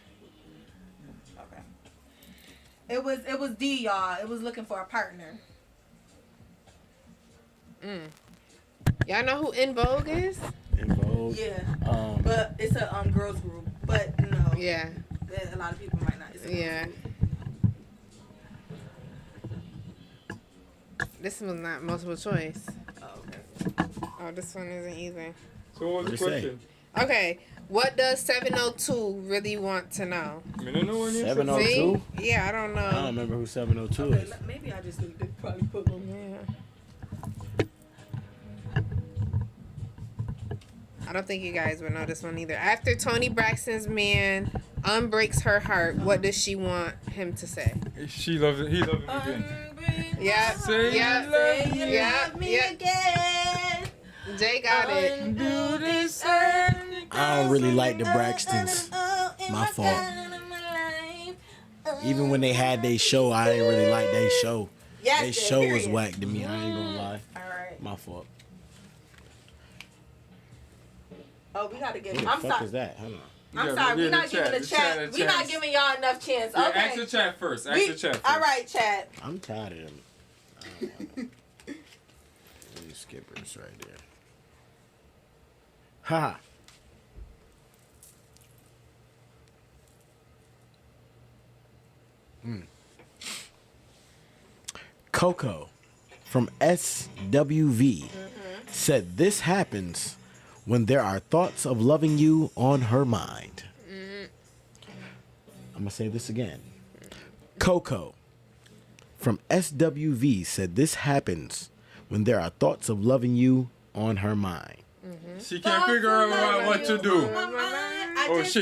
Okay. It was D, y'all. It was looking for a partner. Y'all know who In Vogue is? In Vogue. Yeah. But it's a girls group. But no. Yeah. A lot of people might not. It's a girls Yeah. group. This was not multiple choice. Oh, okay. Oh, this one isn't either. So what was the What'd it say? question? Okay. What does 702 really want to know? I don't know what it is. 702? See? Yeah, I don't know. I don't remember who 702 Okay, is. maybe I just need to probably put them. Yeah. I don't think you guys would know this one either. After Tony Braxton's man unbreaks her heart, what does she want him to say? She loves it. He loves it again. Yeah, Say yeah, you love me. yeah, yeah. again. Jay got it. Undo this earth. I don't really like the Braxtons. My fault. Even when they had their show, I didn't really like their show. Yes, Their show was period. whack to me. I ain't gonna lie. All right. My fault. Oh, we gotta get. What the I'm fuck sorry. is that? Hold on. I'm Yeah, sorry. yeah, We're not the giving the chat. the We're not giving y'all enough chance. Yeah, Okay. ask the chat first. Ask We- the chat first. all right, chat. I'm tired of them. These skippers right there. Ha. Coco from SWV said this happens when there are thoughts of loving you on her mind. I'm going to say this again. Coco from SWV said this happens when there are thoughts of loving you on her mind. She can't figure out what to do. Oh, she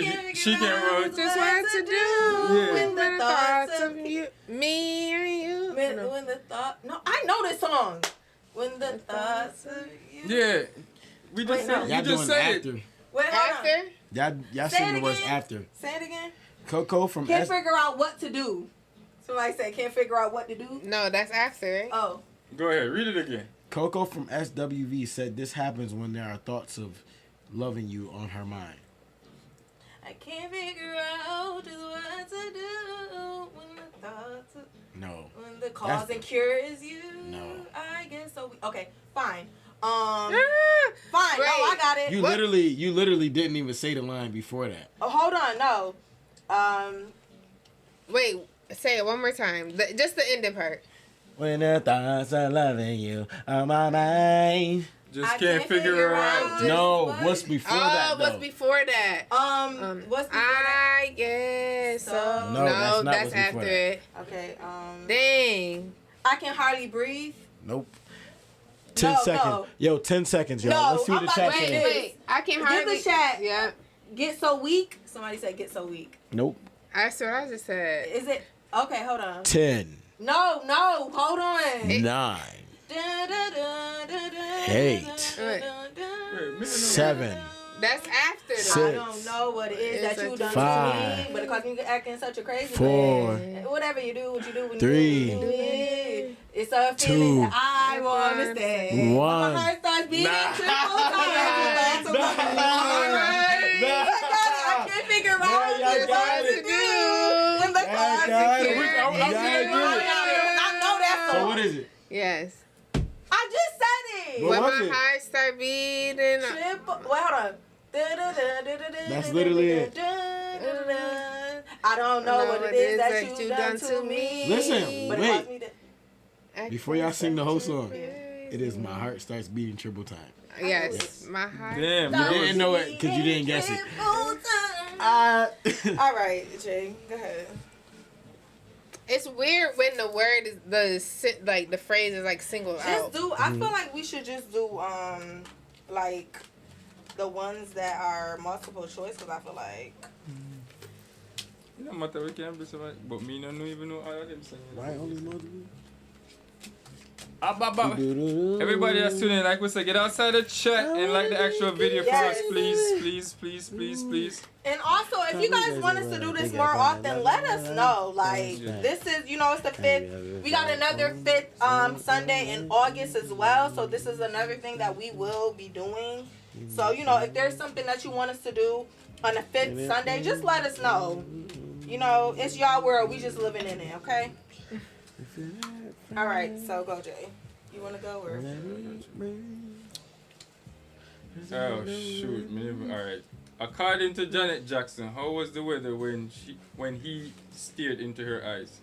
can roll. Just what to do Yeah. when the thoughts of you, me and you. When the thought. No, I know this song. When the thoughts of you. Yeah. We just said, Y'all you just doing said after. it. Wait, hold on. After? Y'all Say sing it the words again. after. Say it again. Coco from Can't S. figure out what to do. Somebody said can't figure out what to do. No, that's after, right? Oh. Go ahead, read it again. Coco from SWV said this happens when there are thoughts of loving you on her mind. I can't figure out just what to do when the thoughts of, No. when the cause and cure is you. No. I guess so. Okay, fine. Fine. Ah, No, Wait. I got it. You literally didn't even say the line before that. Oh, hold on, no. Wait, say it one more time. Just the ending part. When the thoughts of loving you on my mind. Just I can't figure out. Just No, what? what's before Oh, that what's though? before that? What's before that? I guess so. No, that's not that's what's before after that. it. Okay, Dang. I can hardly breathe. Nope. 10 No, seconds. no. Yo, 10 seconds, y'all. No, Let's see what I'm the about chat to says. wait. Wait. I can Give hardly. the chat. Yeah. Get so weak. Somebody said get so weak. Nope. That's what I just said. Is it? Okay, hold on. 10, No, hold on. 9, Dun, dun, dun, dun, dun, 8, dun, dun, dun. Wait, 7, That's after Six. though. I don't know what it is It's that you like done five, to me, but it caused me to act in such a crazy 4, way. Whatever you do, what you do when Three, you do it. It's a feeling two, that I wanna stay. one. My heart starts beating Nah. triple times. Nah. I can't figure out Nah, y'all what got to it. do. When the Y'all clouds got it. appear. Y'all It's did you. I know that song. So what is it? Yes. I just said it. What When was my it? heart start beating. Triple. Wait, hold on. That's literally it. I don't know what it is that you done to me. Listen, But it wait. caused me to. Before y'all sing the whole song, it is my heart starts beating triple time. Yes. My heart. Damn, You that didn't was, know it because you didn't guess it. All right, Jay, go ahead. It's weird when the word is the phrase is like singled Just out. do. I feel like we should just do like the ones that are multiple choice because I feel like. no matter we can be somebody, but me no even know all of them singing. Why only multiple? Everybody that's tuning in, like we said, get outside the chat and like the actual video for us, Yes. please. And also, if you guys want us to do this more often, let us know. Like, Yeah. this is, it's the 5th. We got another 5th Sunday in August as well. So this is another thing that we will be doing. So, if there's something that you want us to do on the 5th Sunday, just let us know. It's y'all world. We just living in it, okay? All right, so go, Jay. You want to go or? Oh shoot, alright. According to Janet Jackson, how was the weather when he stared into her eyes?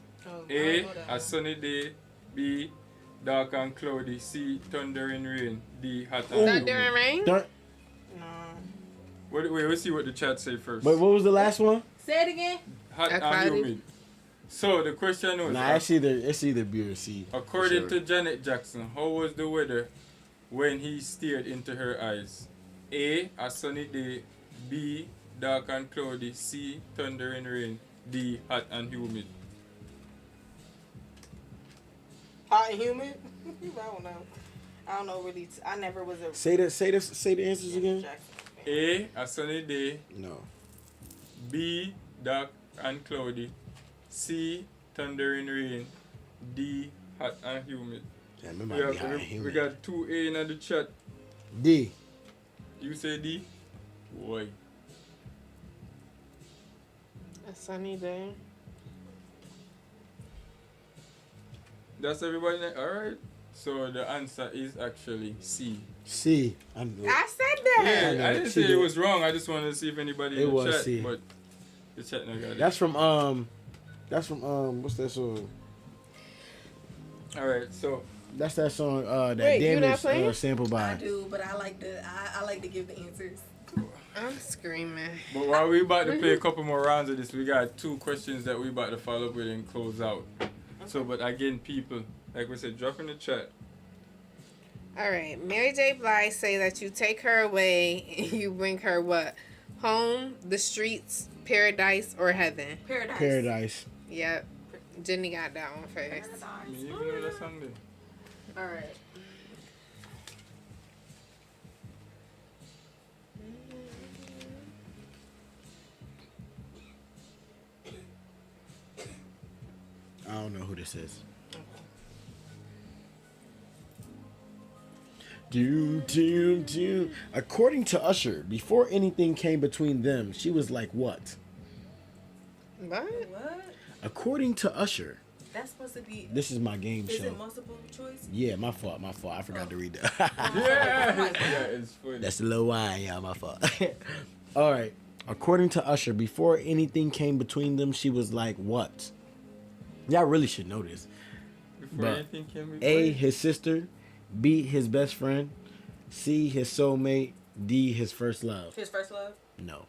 A sunny day, B dark and cloudy, C thunder and rain, D hot and Thunder and humid. rain. Don't- Wait, let's see what the chat say first. Wait, what was the last one? Say it again. Hot and Cloudy. humid. So the question was, Nah, it's either B or C. according for to sure. Janet Jackson, how was the weather when he stared into her eyes? A sunny day, B dark and cloudy, C thunder and rain, D hot and humid. Hot and humid? I don't know. I don't know really. I never was a. Say the answers again. Jackson fan. A sunny day, No. B dark and cloudy, C thunder and rain, D hot and humid. Yeah, remember We got 2A in the chat. D. You say D? Boy. A sunny day. That's everybody. Alright. So the answer is actually C. C. I knew it. I said that. Yeah, know I it. didn't She say it did. was wrong. I just wanted to see if anybody It in the was chat. C. But the chat not got it. That's from what's that song? Alright, so That's that song. That Wait, you not Damage playing? sample by. I do, but I like to give the answers. I'm screaming. But while we about to play a couple more rounds of this, we got 2 questions that we about to follow up with and close out. So, but again, people, like we said, drop in the chat. All right, Mary J. Blige say that you take her away and you bring her what? Home, the streets, paradise, or heaven? Paradise. Paradise. Yep. Jenny got that one first. I mean, you know that song there. All right. I don't know who this is. Do. According to Usher, before anything came between them, she was like what? What? What? According to Usher, That's supposed to be. this is my game Is show. it multiple choice? Yeah, my fault. I forgot to read that. Yeah, it's funny. That's the little wine, y'all. My fault. All right. According to Usher, before anything came between them, she was like what? Y'all really should know this. Before but anything can be A, played. his sister. B, his best friend. C, his soulmate. D, his first love. His first love. No.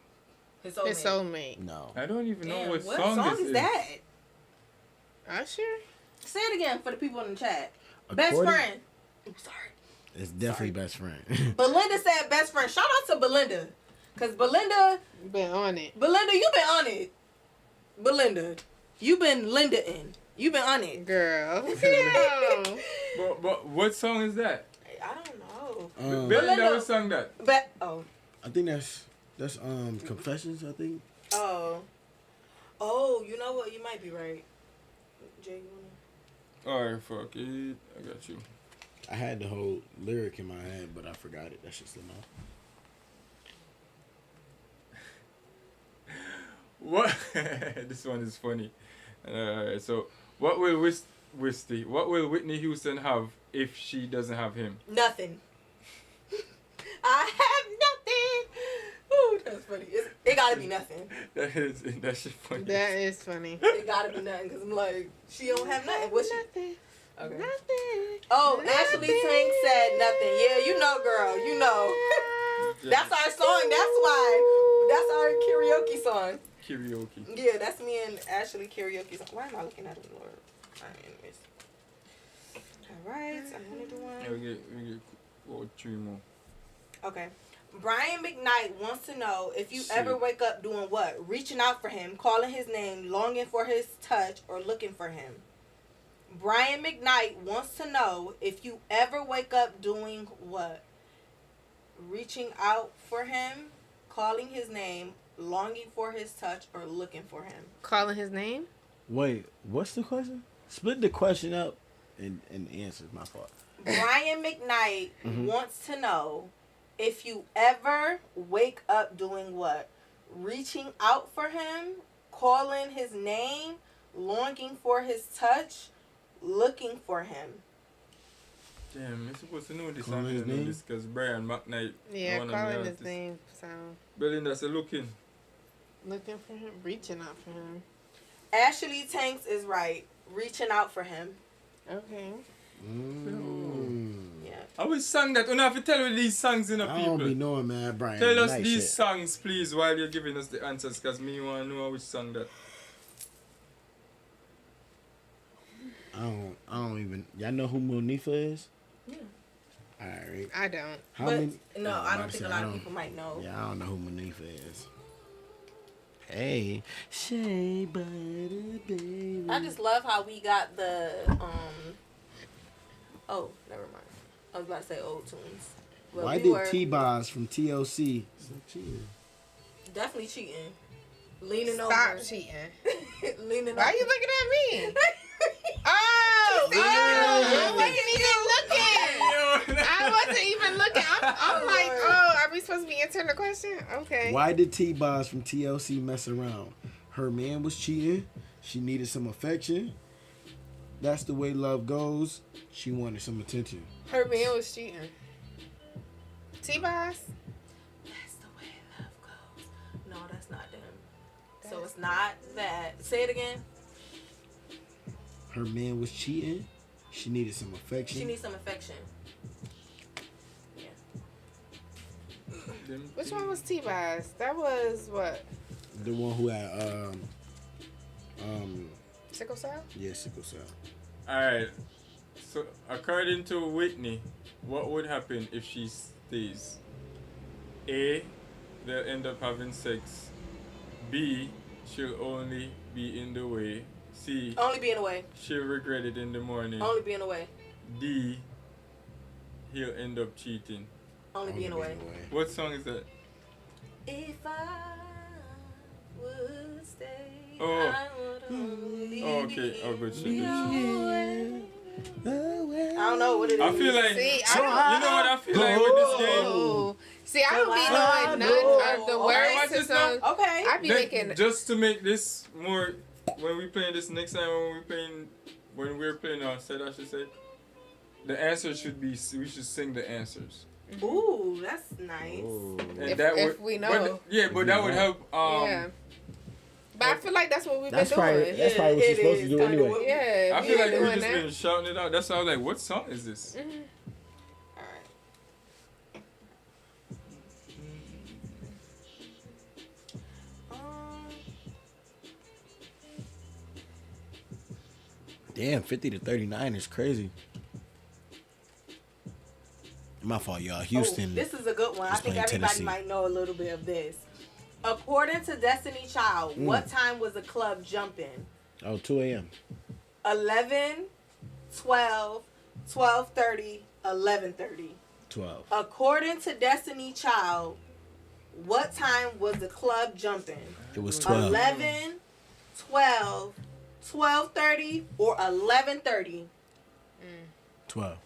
His soulmate. His soulmate. No. I don't even know Damn, what, what song this is that? Usher? Say it again for the people in the chat. Best According- friend. I'm sorry. It's definitely best friend. Belinda said best friend. Shout out to Belinda. Cause Belinda, Been on it. you been on it. Belinda, you been Linda in. You been on it. Girl. Yeah. But what song is that? I don't know. Belinda Belinda. who sung that? But I think that's Confessions, I think. oh, you know what? You might be right. Jay, you wanna? Alright, fuck it. I got you. I had the whole lyric in my head, but I forgot it. That's just enough. What? This one is funny. So, what will what will Whitney Houston have if she doesn't have him? Nothing. I have nothing. Ooh, that's funny. It gotta be nothing. That shit funny. That is funny. It gotta be nothing because I'm like, she don't have nothing. What's she? Nothing. Okay. Nothing. Oh, Ashley Tank said nothing. Yeah, you know, girl. You know. That's our song. That's why. That's our karaoke song. Karaoke. Yeah, that's me and Ashley karaoke song. Why am I looking at it, Lord? Anyways. All right, I'm gonna do one. Yeah, we get 3 more. Okay. Brian McKnight wants to know if you Shit. ever wake up doing what? Reaching out for him, calling his name, longing for his touch, or looking for him. Brian McKnight wants to know if you ever wake up doing what? Reaching out for him, calling his name, longing for his touch, or looking for him. Calling his name? Wait, what's the question? Split the question up and answer. My fault. Brian McKnight wants to know if you ever wake up doing what? Reaching out for him, calling his name, longing for his touch, looking for him. Damn, I'm supposed to know this. Calling I his didn't know name? this because Brian McKnight. Yeah, one of the calling his artists. name sound. Belinda said looking. Looking for him, reaching out for him. Ashley Tanks is right. Reaching out for him. Okay. Yeah. I always sang that. You don't have to tell me these songs, you know, I don't be people. knowing, man, Brian. Tell us Nice these shit. songs, please, while you're giving us the answers, because me want to know which song that. I don't even. Y'all know who Monifa is? Yeah. All right. I don't. How But many? no, Oh, I I'm don't think about a to lot say, of people might know. Yeah, I don't know who Monifa is. Hey, Shea Butter Baby. I just love how we got the oh, never mind. I was about to say old tunes. But Why we did were T-Boz from TLC? Stop cheating. definitely cheating. Leaning Stop over. cheating. Leaning Why are over. you looking at me? Oh, I wasn't even looking. I wasn't even looking. I'm like, oh, are we supposed to be answering the question? Okay. Why did T-Boz from TLC mess around? Her man was cheating. She needed some affection. That's the way love goes. She wanted some attention. Her man was cheating. T-Boss? That's the way love goes. No, that's not them. So it's not that. Say it again. Her man was cheating. She needed some affection. She needs some affection. Yeah. Which one was T-Boz? That was what? The one who had Sickle cell? yeah, sickle cell. All right. So according to Whitney, what would happen if she stays? A, they'll end up having sex. B, she'll only be in the way. C, Only being away. she'll regret it in the morning. Only being away. D, he'll end up cheating. Only being away. What song is that? If I would stay, Oh. I would only Oh, okay. Oh, good shit. be Good shit. away. I don't know what it is. I feel like, See, you know what I feel like with this game? Oh. See, I don't be knowing none of the Okay, words watch to this now. songs. Okay. I be making. Just to make this more, when we playing this next time, when we're playing set, I should say, the answer should be, we should sing the answers. Ooh, that's nice. And If we know. But that would help. Yeah. But I feel like that's what we've been That's probably doing. that's probably what It you're supposed to is do kinda anyway. what- Yeah. I feel like we're we've doing just that. been shouting it out. That's why I was like, what song is this? Alright. Damn, 50 to 39 is crazy. My fault, y'all. Houston. Oh, this is a good one. I is think playing everybody Tennessee. might know a little bit of this. According to Destiny Child, what time was the club jumping? Oh, 2 a.m. 11, 12, 12:30, 11:30. 12. According to Destiny Child, what time was the club jumping? It was 12. 11, 12, 12:30, or 11:30? 12.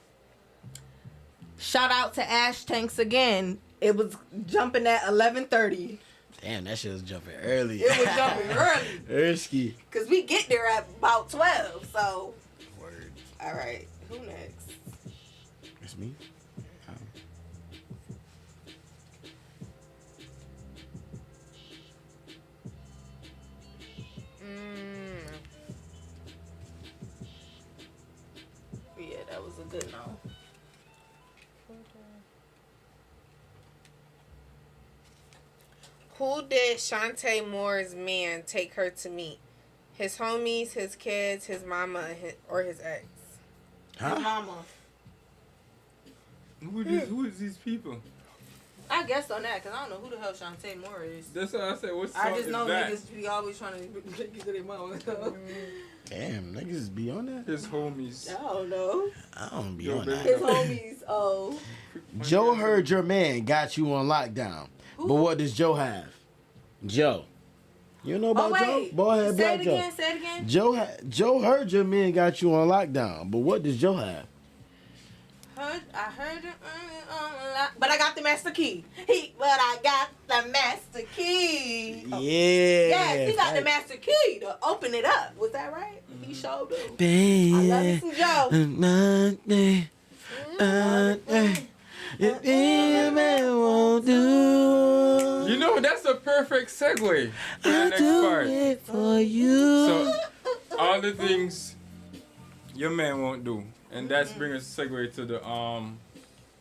Shout out to Ash Tanks again. It was jumping at 11:30. Damn, that shit was jumping early. It was jumping early. Ersky. Because we get there at about 12. So, Word. all right. Who next? It's me. Yeah, that was a good no. Who did Shantae Moore's man take her to meet? His homies, his kids, his mama, or his ex? His mama. Who is these people? I guess on that, because I don't know who the hell Shantae Moore is. That's what I said. What song I just is know that? niggas be always trying to take you to their mama. Damn, niggas be on that? His homies. I don't know. I don't be Yo, on baby. that. His homies. Oh. Joe heard your man got you on lockdown. But what does Joe have? Joe. You know about Oh, wait. Joe? Boyhead Say Black it Joe. again. Say it again. Joe heard your man got you on lockdown. But what does Joe have? I heard it, but I got the master key. But I got the master key. Oh. Yeah. Yes, he got the right. master key to open it up. Was that right? He showed up. Baby. I love me some Joe. If any man won't do, You know, that's a perfect segue to the I'll next do part. it for you. So, all the things your man won't do. And that's bring us segue to the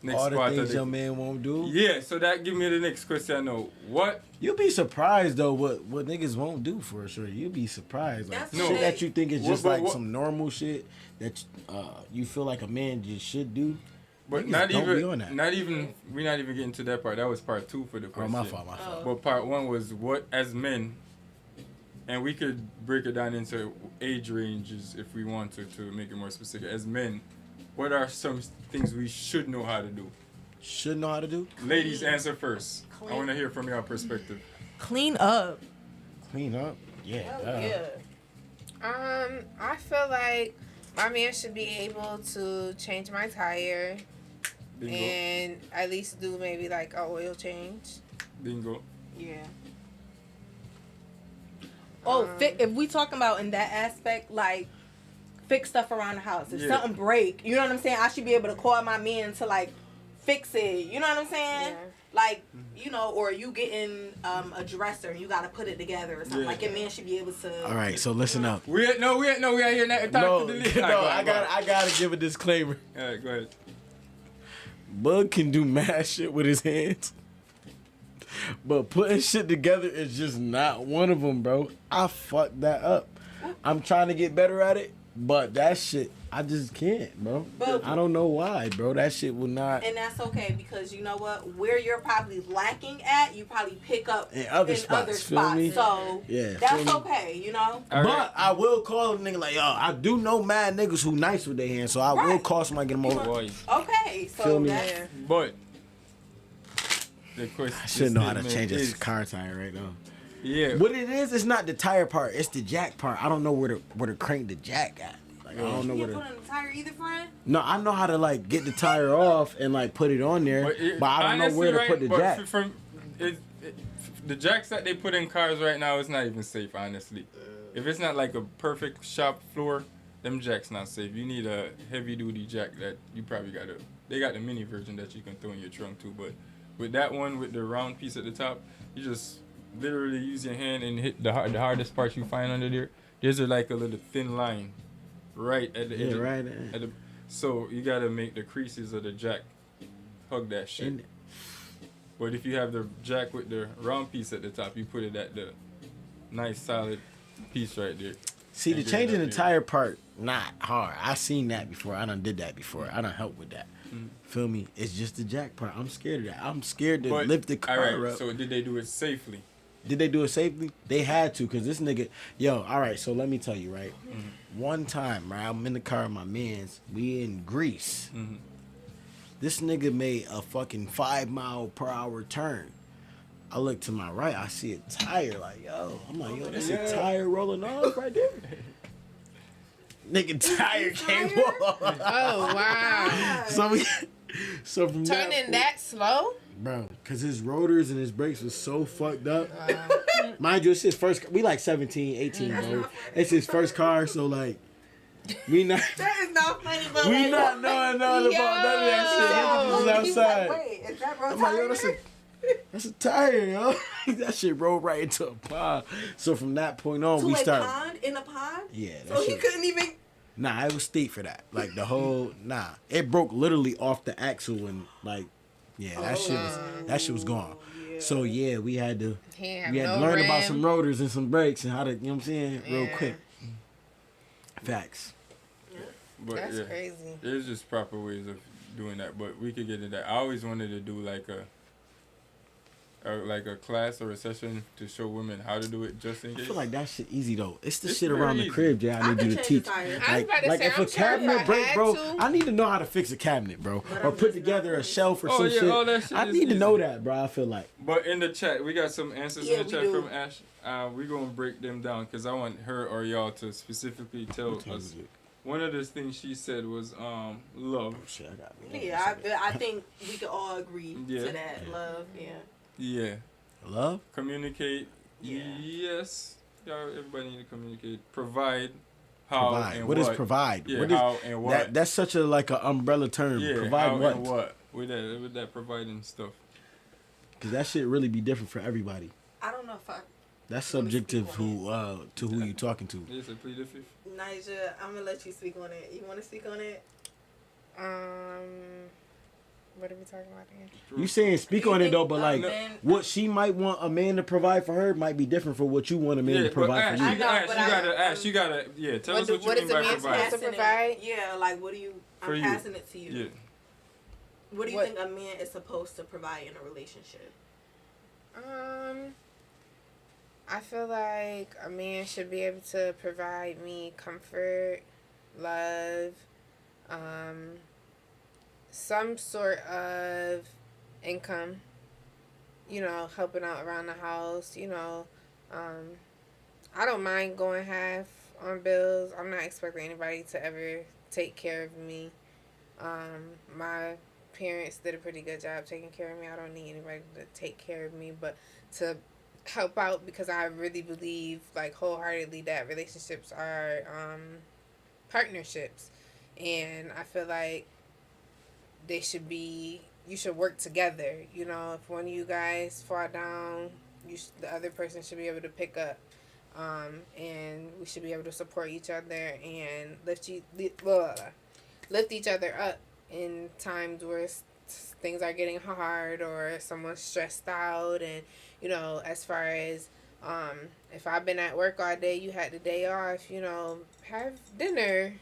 next All the part things of your man won't do. Yeah, so that give me the next question now. What You'll be surprised though what niggas won't do for sure. You'll be surprised. Like That's shit no. that you think is just What- like what- some normal shit that you feel like a man just should do. but Niggas not don't be on even that. we're not even getting to that part. That was part 2 for the Oh, question. my fault, my fault. But part 1 was what as men, and we could break it down into age ranges if we want to make it more specific. As men, what are some things we should know how to do? Should know how to do? Ladies, answer first. I Clean. want to hear from your perspective. Clean up. Clean up. Yeah. Yeah. I feel like my man should be able to change my tire Bingo. and at least do maybe like a oil change. Bingo. Yeah. Oh, if we talking about in that aspect, like fix stuff around the house. If Yeah. something break, you know what I'm saying? I should be able to call my man to like fix it. You know what I'm saying? Like, you know, or you getting a dresser and you gotta put it together or something. Yeah. Like your man should be able to. All right, so listen up. We out here now. Talk No, to the lead. no, I gotta give a disclaimer. All right, go ahead. Bug can do mad shit with his hands, but putting shit together is just not one of them, bro. I fucked that up. I'm trying to get better at it, but that shit, I just can't, bro. But- I don't know why, bro. That shit will not. And that's okay because you know what? Where you're probably lacking at, you probably pick up In other spots, feel me? So Yeah, feel that's me? okay, you know. All right. But I will call a nigga like, yo, I do know mad niggas who nice with their hands, so I will Right. call somebody, get them over. Boy, Okay, so Feel me? that's but the question. I should know how to this change statement this car tire right now. Yeah. What it is, it's not the tire part, it's the jack part. I don't know where to crank the jack at. Like, I don't know you where can't to. put on the tire either, friend. No, I know how to like get the tire off and like put it on there, but I don't know honestly, where to right, put the but jack. The jacks that they put in cars right now is not even safe, honestly. If it's not like a perfect shop floor, them jacks not safe. You need a heavy duty jack that you probably got they got the mini version that you can throw in your trunk too, but with that one with the round piece at the top, you just literally use your hand and hit the hardest parts you find under there. There's like a little thin line right at the edge. Yeah, of- right. at the, so you gotta make the creases of the jack hug that shit. And- But if you have the jack with the round piece at the top, you put it at the nice solid piece right there. See, the And get it changing up the there. tire part, not hard. I seen that before. I done did that before. I done helped with that. Feel me? It's just the jack part. I'm scared of that. I'm scared to lift the car alright, up. so did they do it safely? Did they do it safely? They had to, cause this nigga, yo, all right. So let me tell you, right. One time, right, I'm in the car with my mans. We in Greece. This nigga made a fucking 5 mile per hour turn. I look to my right, I see a tire. Like, yo, I'm like, yo, that's a tire rolling off right there. Nigga, tire came off. Oh wow. So from Turning that slow? bro, cause his rotors and his brakes was so fucked up. Mind you, it's his first. We like 17, 18, bro. It's his first car, so like, we not. That is not funny, but We like, not knowing nothing about none of that shit. Niggas was he's like, outside. wait, is that real I'm like, yo, tire? that's a tire, yo. That shit rolled right into a pond. So from that point on, To we a started. pond in a pond? Yeah, that So he shit. couldn't even. Nah, it was steep for that. Like the whole, it broke literally off the axle and like, yeah, that shit was gone. So yeah, we had to learn about some rotors and some brakes and how to, you know what I'm saying, real quick. Facts. But That's yeah, crazy. there's just proper ways of doing that. But we could get into that. I always wanted to do like a class or a session to show women how to do it, just in I case. feel like that shit easy though. It's the It's shit around very the easy. crib, Jay. I I need can you to change the teach. tire. I was about to Like say, if I'm a sure if cabinet I break, had bro, to. I need to know how to fix a cabinet, bro, But or I'm put just together not a shelf or Oh, some yeah, shit. all that shit I is need to know easy. that, bro. I feel like. But in the chat, we got some answers Yeah, in the we chat do. from Ash. We're gonna break them down because I want her or y'all to specifically tell What time us. is it? One of the things she said was love. Shit, I got me. Yeah, I think we could all agree Yeah. to that. Love, yeah. Yeah. Love. Communicate. Yeah. Yes. Y'all, everybody need to communicate. Provide. How Provide. and What what is provide? Yeah, What is how and what. that's such a like an umbrella term. Yeah, Provide how what? and what. With that providing stuff. Because that shit really be different for everybody. I don't know if I. That's subjective to who you talking to. Yes, plead the fifth. Nigel, I'm gonna let you speak on it. You want to speak on it? What are we talking about again? You saying speak You on it think though, but like men- what she might want a man to provide for her might be different for what you want a man to provide Ash, for I you. know, Ash, but you I- gotta Ash, you gotta tell What us do- what you what mean is a by man provide. supposed to Passing it. provide? Yeah, like what do you? For I'm you. passing it to you. Yeah. What do you What- think a man is supposed to provide in a relationship? I feel like a man should be able to provide me comfort, love, some sort of income, you know, helping out around the house, you know. I don't mind going half on bills. I'm not expecting anybody to ever take care of me. My parents did a pretty good job taking care of me. I don't need anybody to take care of me, but to help out, because I really believe, like, wholeheartedly that relationships are partnerships, and I feel like they should be, you should work together. You know, if one of you guys fall down, the other person should be able to pick up. And we should be able to support each other and lift each other up in times where things are getting hard or someone's stressed out. And, you know, as far as if I've been at work all day, you had the day off, you know, have dinner,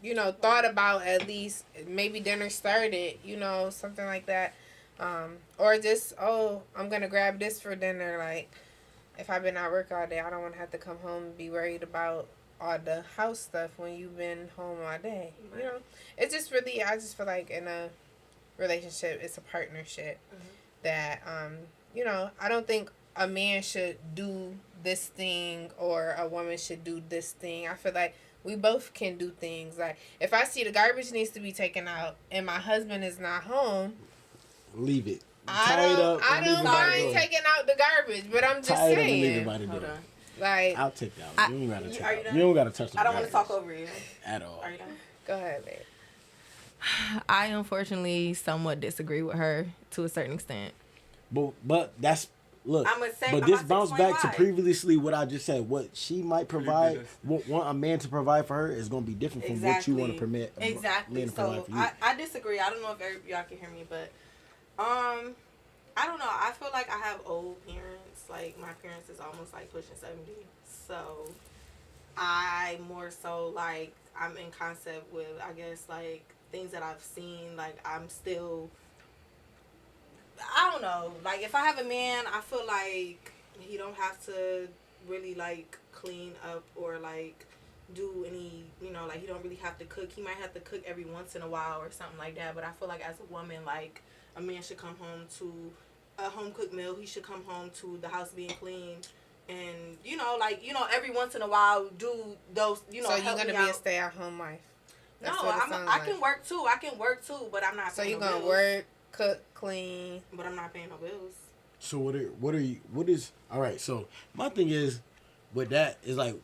you know, thought about at least maybe dinner started, you know, something like that. Or just, I'm going to grab this for dinner. Like, if I've been at work all day, I don't want to have to come home and be worried about all the house stuff when you've been home all day. You know, it's just really, I just feel like in a relationship, it's a partnership that, you know, I don't think a man should do this thing or a woman should do this thing. I feel like we both can do things. Like, if I see the garbage needs to be taken out and my husband is not home, leave it. I don't mind taking out the garbage, but I'm just saying. Hold on. Like, I'll take that one. You don't gotta take that. You don't gotta touch the I don't want to garbage talk over you. at all. Are you done? go ahead, babe. I unfortunately somewhat disagree with her to a certain extent. But that's look. But this bounced back to previously what I just said. What she might provide, what want a man to provide for her is gonna be different from what you want to permit. Exactly. So I disagree. I don't know if y'all can hear me, but I don't know. I feel like I have old parents. Like, my parents is almost like pushing 70. So I more so like I'm in concept with, I guess, like things that I've seen. Like, I'm still, I don't know. Like, if I have a man, I feel like he don't have to really like clean up or like do any, you know, like he don't really have to cook. He might have to cook every once in a while or something like that. But I feel like as a woman, like, a man should come home to a home cooked meal. He should come home to the house being clean. And, you know, like, you know, every once in a while do those, you know, so you're going to be a stay-at-home wife? No, I can work too. I can work too, but I'm not paying no bills. So you're going to work, cook, clean. But I'm not paying no bills. So what is, all right, so my thing is, with that, is like,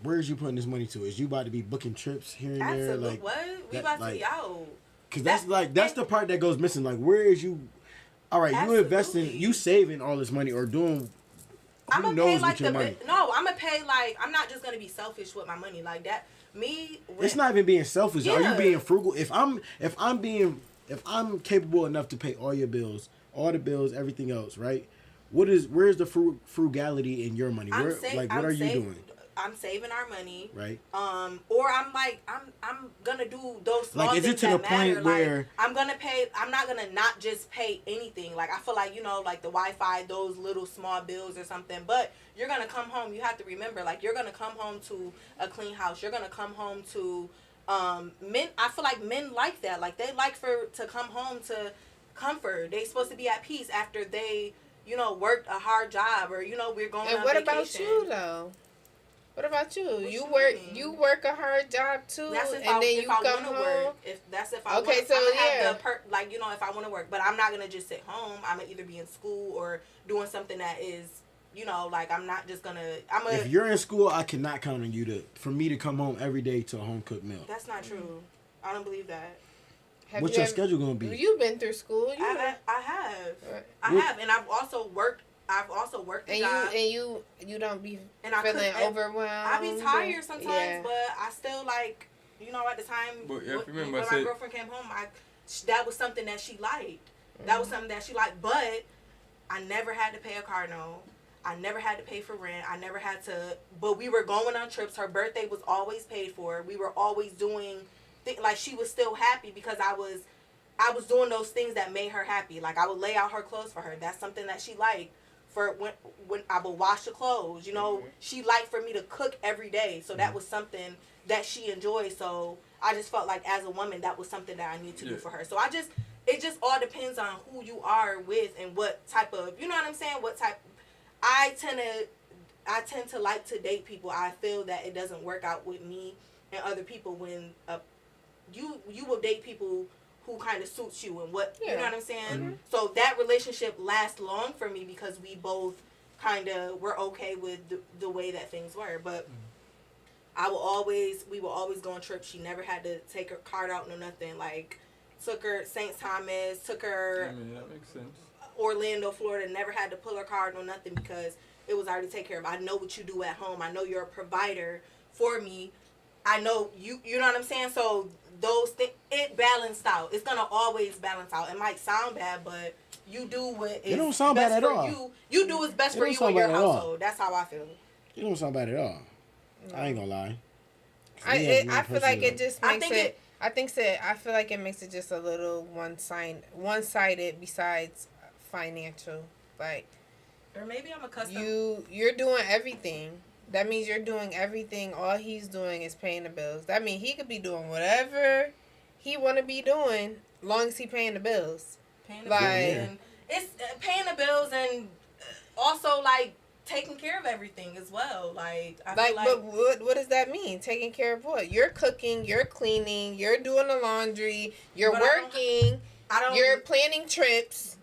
where's you putting this money to? Is you about to be booking trips here and there? Like, what? We about to be out. Because that's the part that goes missing. Like, where is you, all right, you investing, you saving all this money or doing, I'm gonna pay like I'm gonna pay like, I'm not just gonna be selfish with my money like that. It's not even being selfish. Yeah. Are you being frugal? If I'm capable enough to pay all your bills, all the bills, everything else, right? Where's the frugality in your money? What are you doing? I'm saving our money, right? Or I'm gonna do those small things. Like, is it to the point where I'm gonna pay? I'm not gonna not just pay anything. Like, I feel like, you know, like the Wi-Fi, those little small bills or something. But you're gonna come home. You have to remember, like, you're gonna come home to a clean house. You're gonna come home to men. I feel like men like that. Like, they like to come home to comfort. They supposed to be at peace after they, you know, worked a hard job, or, you know, we're going on vacation. And what about you though? What about you? You work a hard job too, then you come home. Work. If I want to, you know, if I want to work, but I'm not gonna just sit home. I'm gonna either be in school or doing something that is, you know, like, I'm not just gonna. If you're in school, I cannot count on you for me to come home every day to a home cooked meal. That's not true. I don't believe that. What's your schedule gonna be? You've been through school. I have, and I've also worked a job. You don't be feeling overwhelmed. I be tired sometimes, but I still, like, you know, at the time when my girlfriend came home, that was something that she liked. That was something that she liked, but I never had to pay a car note. I never had to pay for rent. I never had to, but we were going on trips. Her birthday was always paid for. We were always doing, like, she was still happy because I was doing those things that made her happy. Like, I would lay out her clothes for her. That's something that she liked. For when I would wash the clothes, you know, she liked for me to cook every day. So that was something that she enjoyed. So I just felt like, as a woman, that was something that I need to do for her. So it just all depends on who you are with and what type of, you know what I'm saying? What type, I tend to like to date people. I feel that it doesn't work out with me and other people when you will date people who kind of suits you and what, you know what I'm saying? Mm-hmm. So that relationship lasts long for me because we both kind of were okay with the way that things were. But we will always go on trips. She never had to take her card out, no nothing. Like, took her St. Thomas, took her I mean, that makes sense. Orlando, Florida, never had to pull her card or nothing because it was already taken care of. I know what you do at home. I know you're a provider for me. I know you know what I'm saying? So those things, it balanced out. It's going to always balance out. It might sound bad, but you do what is don't sound best bad at for all. you. You do what's best It for don't you sound and your bad at all. household. That's how I feel. You don't sound bad at all. I ain't gonna lie. I feel like it just I makes think it. I feel like it makes it just a little one-sided. Besides financial, like Or maybe I'm accustomed. you're doing everything. That means you're doing everything. All he's doing is paying the bills. That means he could be doing whatever he want to be doing, long as he paying the bills. Paying the Like- bills and it's paying the bills and also like taking care of everything as well. Like I Like, feel like but what does that mean? Taking care of what? You're cooking, you're cleaning, you're doing the laundry, you're But I don't- working, I don't. you're planning trips.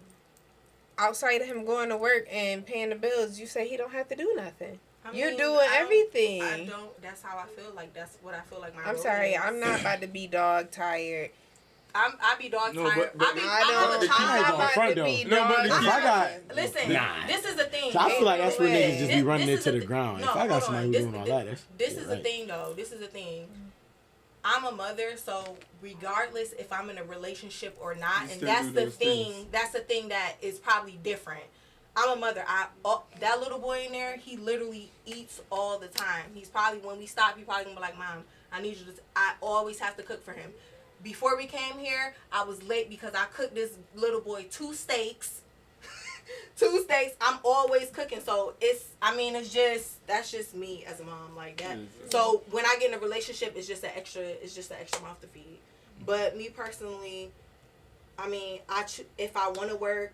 Outside of him going to work and paying the bills, you say he don't have to do nothing. I You're mean, doing I don't- everything. I don't. That's how I feel. Like that's what I feel like my. I'm role sorry, is. I'm not about to be dog tired. I be dog No, tired. but- I be. I I'm don't. on the I I'm ain't not gonna about front to be though. No, but dog the- If I tired. got, Listen, Nah. this is the thing. so I feel like that's where Wait, niggas just be running This is into the the- ground. no, If I got hold somebody on. who's doing all that, This yeah, is the right. thing, though. This is the thing. I'm a mother, so regardless if I'm in a relationship or not, You and still that's do the those thing. things. That's the thing that is probably different. I'm a mother. That little boy in there, he literally eats all the time. He's probably when we stop, he probably gonna be like, "Mom, I need you to." I always have to cook for him. Before we came here, I was late because I cooked this little boy 2 steaks. 2 steaks. I'm always cooking, so it's that's just me as a mom like that. So when I get in a relationship, it's just an extra mouth to feed. But me personally, I mean, if I want to work,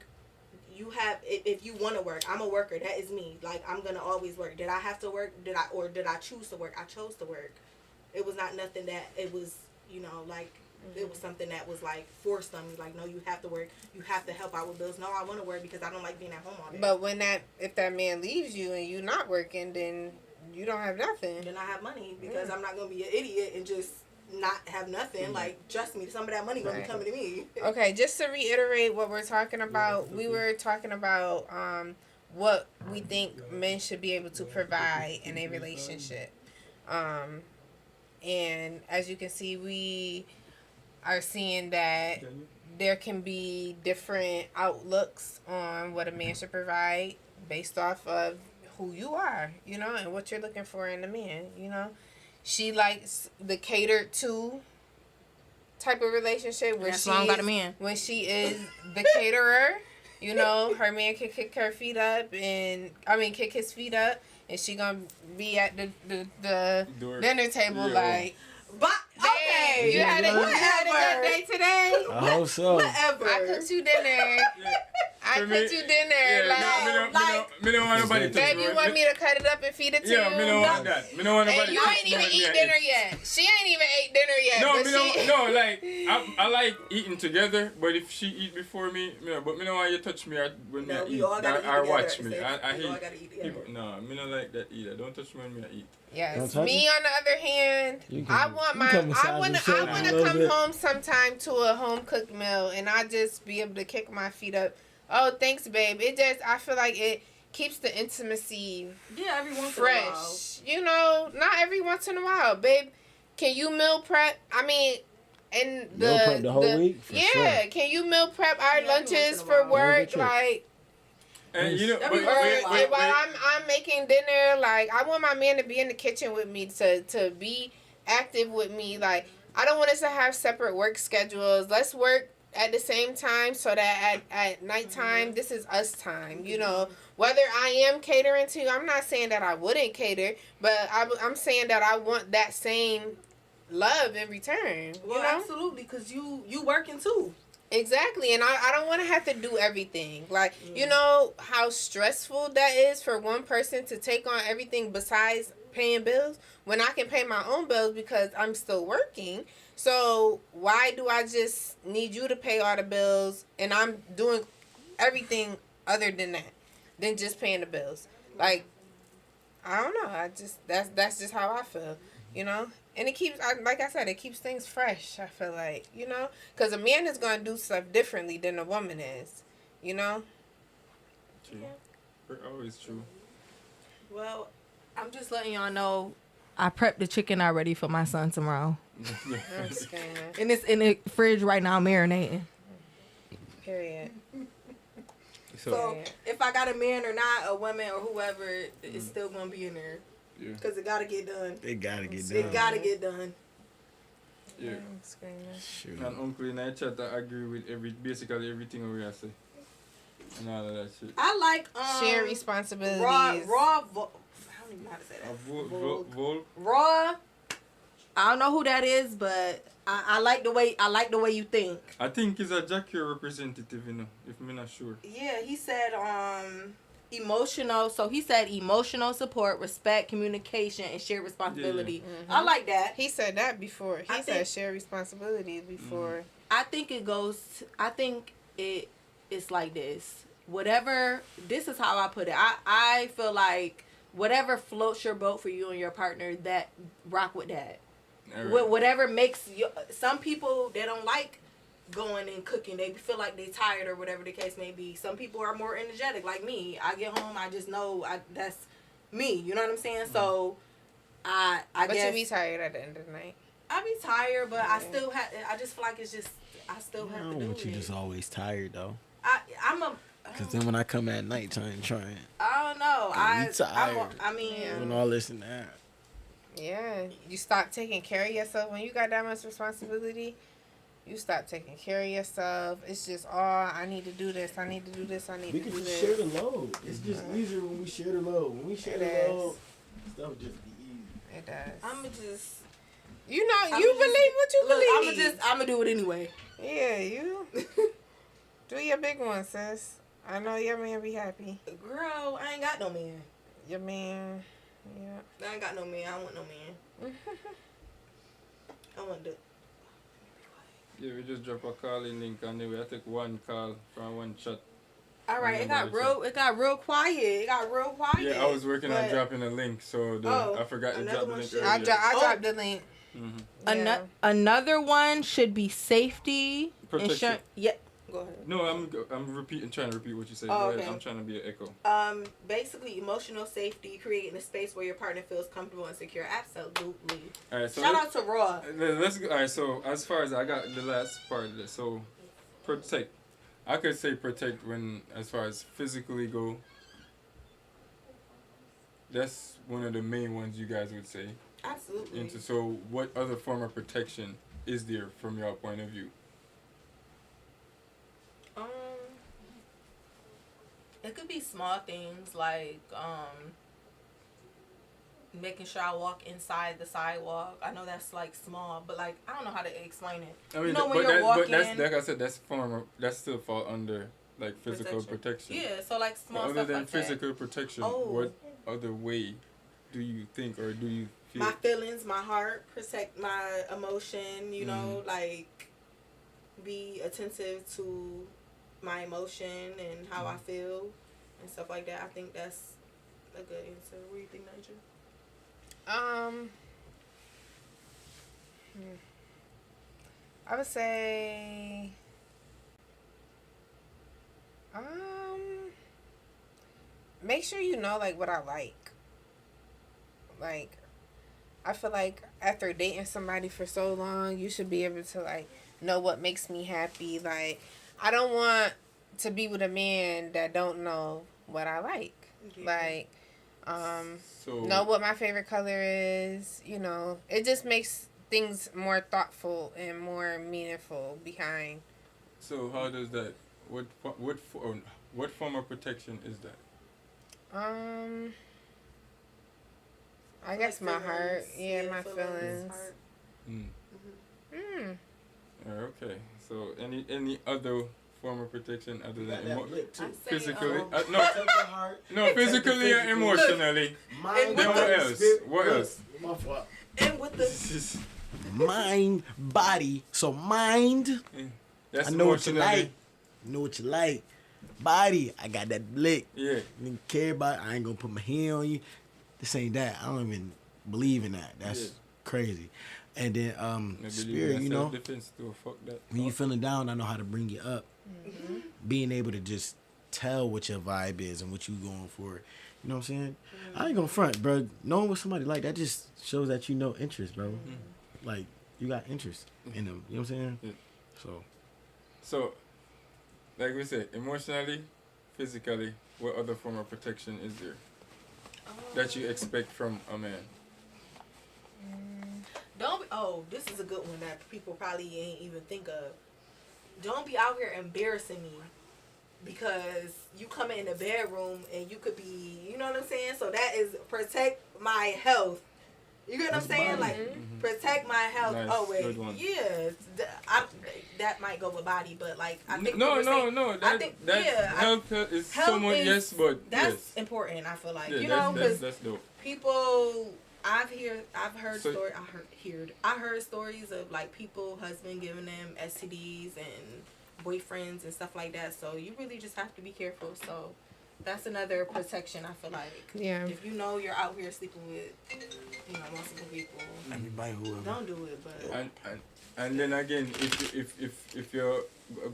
if you want to work, I'm a worker. That is me. Like I'm gonna always work. Did I have to work? Did I choose to work? I chose to work. It was not nothing that it was, like. It was something that was like forced on me. Like, no, you have to work. You have to help out with bills. No, I want to work because I don't like being at home all day. But if that man leaves you and you not working, then you don't have nothing. Then I have money because I'm not gonna be an idiot and just not have nothing. Like, trust me, some of that money gonna be Right. coming to me. Okay, just to reiterate what we're talking about, we were talking about what we think men should be able to provide in a relationship. And as you can see, we are seeing that there can be different outlooks on what a man should provide based off of who you are, and what you're looking for in a man, She likes the catered to type of relationship where That's why I got a man. when she is the caterer, her man can kick his feet up, and she gonna be at the dinner table Yeah. like, But "Hey, okay, you had a good day today. I hope so. whatever. I cooked you dinner. I For me, cooked you dinner. Yeah, Like, me don't want nobody to babe, you want me to cut it up and feed it to Yeah, you? me don't want that. Me don't want And nobody you to ain't even me eat to dinner yet. She ain't even ate dinner yet. No, but me she, don't. No, like I like eating together, but if she eat before me, but me don't want you touch me when No, I we eat. all gotta eat I together watch at me. the same- I we all hate gotta eat together. people. No, me don't like that either. Don't touch me when I eat. Yes. Don't touch Me, on the other hand, You I can- want you my. can massage I want your to. I shoulder want a to little come bit. home sometime to a home cooked meal, and I just be able to kick my feet up. Oh, thanks, babe. I feel like it keeps the intimacy Yeah, every once in a while. fresh. Not every once in a while, babe. Can you meal prep? I mean, and the Meal prep the whole week? For yeah. sure. Can you meal prep our Yeah, every once lunches in a for while. work? Don't get Like, And you know, That'd be but very while I'm making dinner, like I want my man to be in the kitchen with me to be active with me. Like I don't want us to have separate work schedules. Let's work at the same time so that at nighttime this is us time. Whether I am catering to you, I'm not saying that I wouldn't cater, but I'm saying that I want that same love in return. Well, absolutely, because you working too. Exactly, and I don't want to have to do everything. Like, you know how stressful that is for one person to take on everything besides paying bills when I can pay my own bills because I'm still working. So why do I just need you to pay all the bills and I'm doing everything other than just paying the bills? Like, I don't know. That's just how I feel. you know. And it keeps, like I said, it keeps things fresh. I feel like, you know, because a man is gonna do stuff differently than a woman is, you know. True. Always true. Well, I'm just letting y'all know I prepped the chicken already for my son tomorrow. I'm screaming. And it's in the fridge right now marinating. Period. So if I got a man or not, a woman or whoever, it's still gonna be in there. Yeah. Cause it gotta get done. It gotta get done. It gotta get done. Yeah. I'm screaming. Shoot. And Uncle in that chat, I agree with basically everything we have to say. And all of that shit. I like Share responsibilities. I don't even know how to say that. Raw. I don't know who that is, but I like the way you think. I think he's a Jackie representative, you know, if I'm not sure. Yeah, he said emotional. So he said emotional support, respect, communication, and shared responsibility. Yeah. I like that. He said that before. He I said think- share responsibilities before. I think it goes. I think it's like this. Whatever. This is how I put it. I feel like whatever floats your boat for you and your partner, that rock with that. Right. Whatever makes you. Some people, they don't like going and cooking. They feel like they tired or whatever the case may be. Some people are more energetic, like me. I get home, I just know that's me. You know what I'm saying? So I But guess you be tired at the end of the night. I be tired, but I still have. I just feel like it's just. I still I have don't to do want you it. just always tired though. I'm a. Cause then when I come at nighttime trying, I don't know. you tired. I mean, doing all this and that. Yeah, you stop taking care of yourself when you got that much responsibility. You stop taking care of yourself. It's just, oh, I need to do this. I need to do this. I need We to can do just this. share the load. It's just easier when we share the load. When we share the It load, is. stuff just be easy. It does. I'ma just. You know, I'ma you just- believe what you Look, believe. I'ma do it anyway. Yeah, you do your big one, sis. I know your man be happy. Girl, I ain't got no man. Your man, yeah. I ain't got no man. I don't want no man. I want the. Yeah, we just drop a calling link and then we take one call from one chat. All right, Yeah, it got but real. It got real quiet. It got real quiet. Yeah, I was working on but dropping a link, so I forgot to another drop the one link should- I earlier. dropped the link. Yeah. Another one should be safety. Protection. Yeah. Go ahead. No, I'm trying to repeat what you said. Oh, Go ahead. okay. I'm trying to be an echo. Basically emotional safety, creating a space where your partner feels comfortable and secure. Absolutely. All right, so Shout out to Raw. let's go. All right, so as far as I got the last part of this, so protect. I could say protect when, as far as physically go. That's one of the main ones you guys would say. Absolutely. So what other form of protection is there from your point of view? It could be small things like making sure I walk inside the sidewalk. I know that's like small, but like I don't know how to explain it. I mean, you know when but you're walking. but that's like I said, that still fall under like physical protection. Yeah, so like small Other stuff than like physical protection, Oh. what other way do you think or do you that. feel? My feelings, my heart, protect my emotion. You know, like be attentive to my emotion and how I feel and stuff like that. I think that's a good answer. What do you think, Nigel? I would say, make sure you know like what I like. Like, I feel like after dating somebody for so long, you should be able to like know what makes me happy. Like, I don't want to be with a man that don't know what I like. Yeah. Like, So know what my favorite color is. You know, it just makes things more thoughtful and more meaningful behind. So how does that? What form of protection is that? I guess my heart. feelings. Yeah, Yeah, my feelings. heart. Okay. So any other form of protection other Got than that lick too. I'm saying, physically? um, No, Protect the heart. no, physically and physical. emotionally. Mind, Then what body, else? spirit. What Look, else? My fault. And with the Mind, body. So mind, That's I know what you emotionally. like. Know what you like. Body, I got that blick. Yeah. Nigga care about it. I ain't gonna put my hand on you. This ain't that. I don't even believe in that. That's crazy. And then Maybe spirit, you know, defense too. Fuck that. when you feeling down, I know how to bring you up. Being able to just tell what your vibe is and what you going for. You know what I'm saying? I ain't gonna front, bro. Knowing with somebody like that just shows that you know interest, bro. Like you got interest in them. You know what I'm saying? Yeah. So Like we said, emotionally, physically, what other form of protection is there that you expect from a man? Don't be, this is a good one that people probably ain't even think of. Don't be out here embarrassing me because you come in the bedroom and you could be, you know what I'm saying? So that is protect my health. You get what I'm saying? Like, protect my health. Nice, Oh, wait. good one. Yeah. That might go with body, but, like, I think... No. I think, health is health somewhat, is- yes, but that's yes. important, I feel like. Yeah, you know, because that's dope. people... I've heard So- stories. I heard stories of like people, husband giving them STDs and boyfriends and stuff like that. So you really just have to be careful. So that's another protection. I feel like. Yeah. If you know you're out here sleeping with, multiple people, everybody whoever. don't do it. But And then again, if you're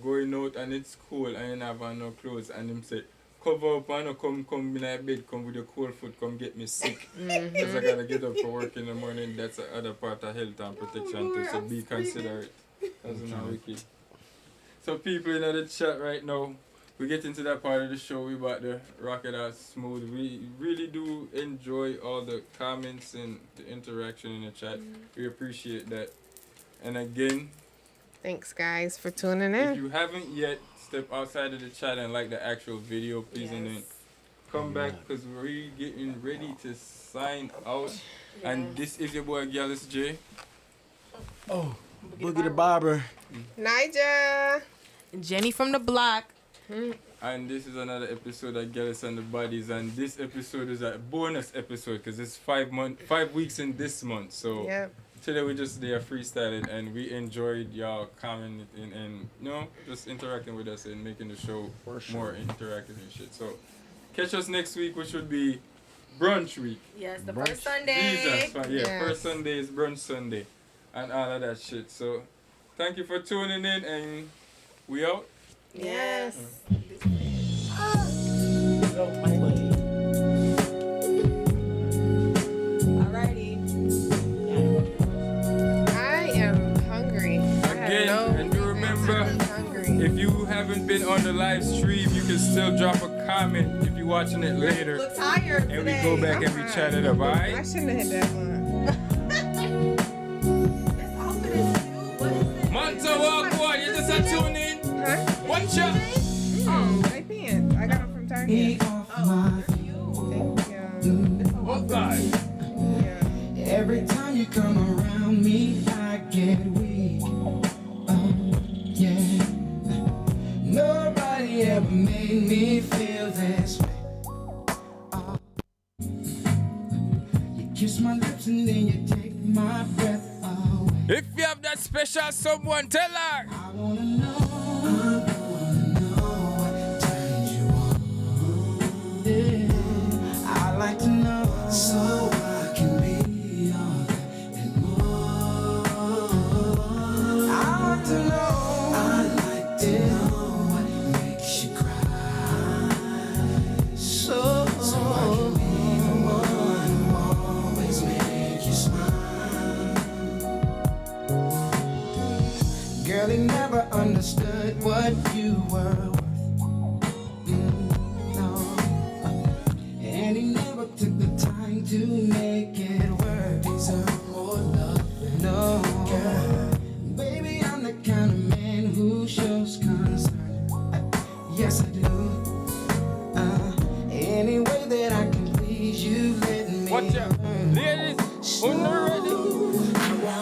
going out and it's cool and you have no clothes and them say, cover up and come in my bed, come with your cold foot, come get me sick. Because I gotta get up for work in the morning. That's the other part of health and protection too. So be considerate. That's not Ricky. So people in the chat right now, we get into that part of the show. We about to rock it out smooth. We really do enjoy all the comments and the interaction in the chat. We appreciate that. And again, Thanks, guys, for tuning if in. you haven't yet stepped outside of the chat and like the actual video, please, and then come back because we're getting ready to sign out. And this is your boy Gallus J. Oh, Boogie the Barber. Nigel. Jenny from the block. And this is another episode of Gallus and the Bodies. And this episode is a bonus episode because it's 5 weeks in this month. So Yep. today we just did a freestyling and we enjoyed y'all commenting and just interacting with us and making the show more interactive and shit. So catch us next week, which would be brunch week. Yes, the Brunch. first Sunday. Jesus, man. Yeah, Yes. first Sunday is brunch Sunday and all of that shit. So thank you for tuning in and we out. Yes. Alrighty. I am hungry. Again, and you remember, if you haven't been on the live stream, you can still drop a comment if you're watching it later. Look tired And we today. go back and we chat it up, I alright? shouldn't have hit that one. This outfit is cute. What is this? Monto, walk on, you just a tune in. Huh? Watch out. Oh, my pants. I got them from Target. Oh, they're cute. Thank you. What guy? Yeah. Every time you come around me, I get weak. Yeah. Nobody ever made me feel this way. You kiss my lips and then you take my breath away. If you have that special someone, tell her. I wanna know what turns you on. Yeah. I like to know so I can be all that and more. I like to know what makes you cry. So I can be the one who always make you smile. Girl, he never understood what you were worth. No. And he never took the time to make it work. Deserve more love. No. Girl, baby, I'm the kind of man who shows concern. Yes, I do. Any way that I can please you, let me. Watch out. learn. Ladies, on the ready.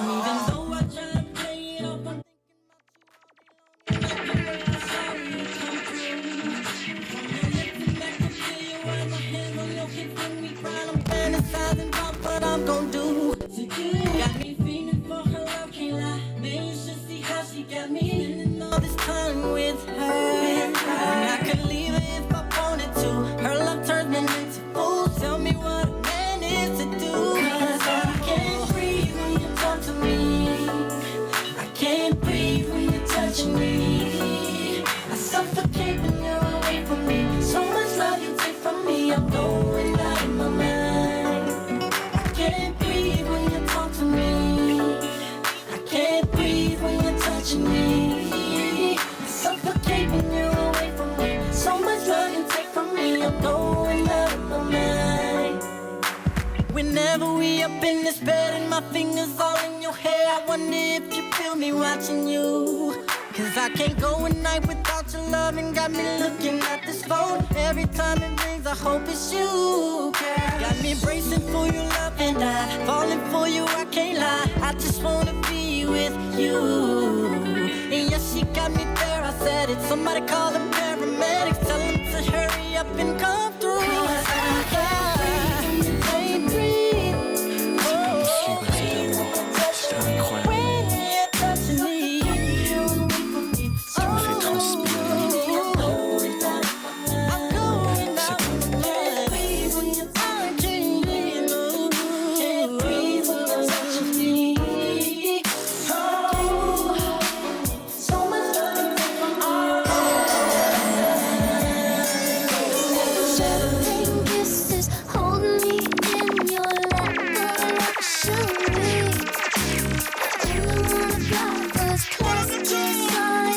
Fantasizing about what my fingers all in your hair. I wonder if you feel me watching you. Cause I can't go a night without your love and got me looking at this phone. Every time it rings, I hope it's you, girl. Got me bracing for your love and I falling for you, I can't lie. I just wanna be with you. And yes, she got me there, I said it. Somebody call the paramedics, tell them to hurry up and come through. Cause I can't breathe. Oh, C'était incroyable. when you're touching me. Ça me fait transpirer. I'm going out tonight. I can't breathe. Can't breathe when you're touching me. Oh, so much love from our Champagne kisses, holding me in your lap, luxury. I only wanna fly first class to Zion.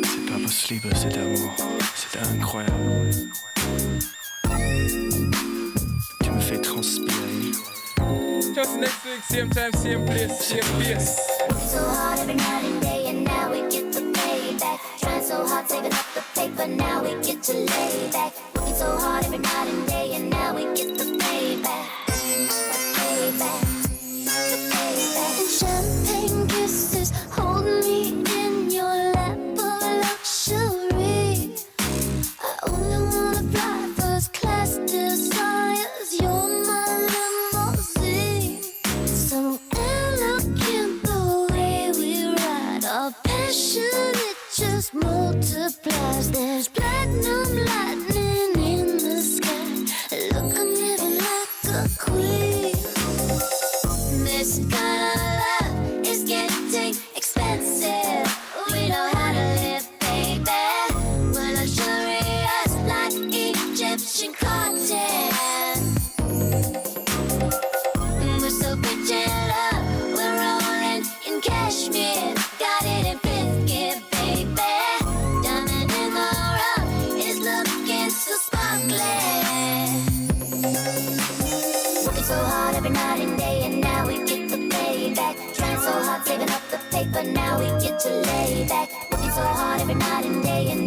C'est pas possible cet amour. C'était incroyable. Tu me fais transpirer. Just next week, same time, same place, same place. So hard every night and day, and now we get the payback. Trying so hard, saving up the paper, now we get to lay back. Working so hard every night and day, and now we get the payback. Payback, the payback. And champagne kisses, holding me in your lap of luxury. I only wanna fly first class desires. You're my limousine. So elegant the way we ride. Our passion, it just multiplies. There's platinum lightning in the sky. Look, I'm living like a queen. This kind of love is getting expensive. We know how to live, baby. We're luxurious like Egyptian cotton. We're so rich in love, we're rolling in cashmere. Got it in fifth gear, baby. Diamond in the rough is looking so sparkly. Working so hard every night and day, and now we get the payback. Trying so hard, saving up the paper, now we get to lay back. Working so hard every night and day, and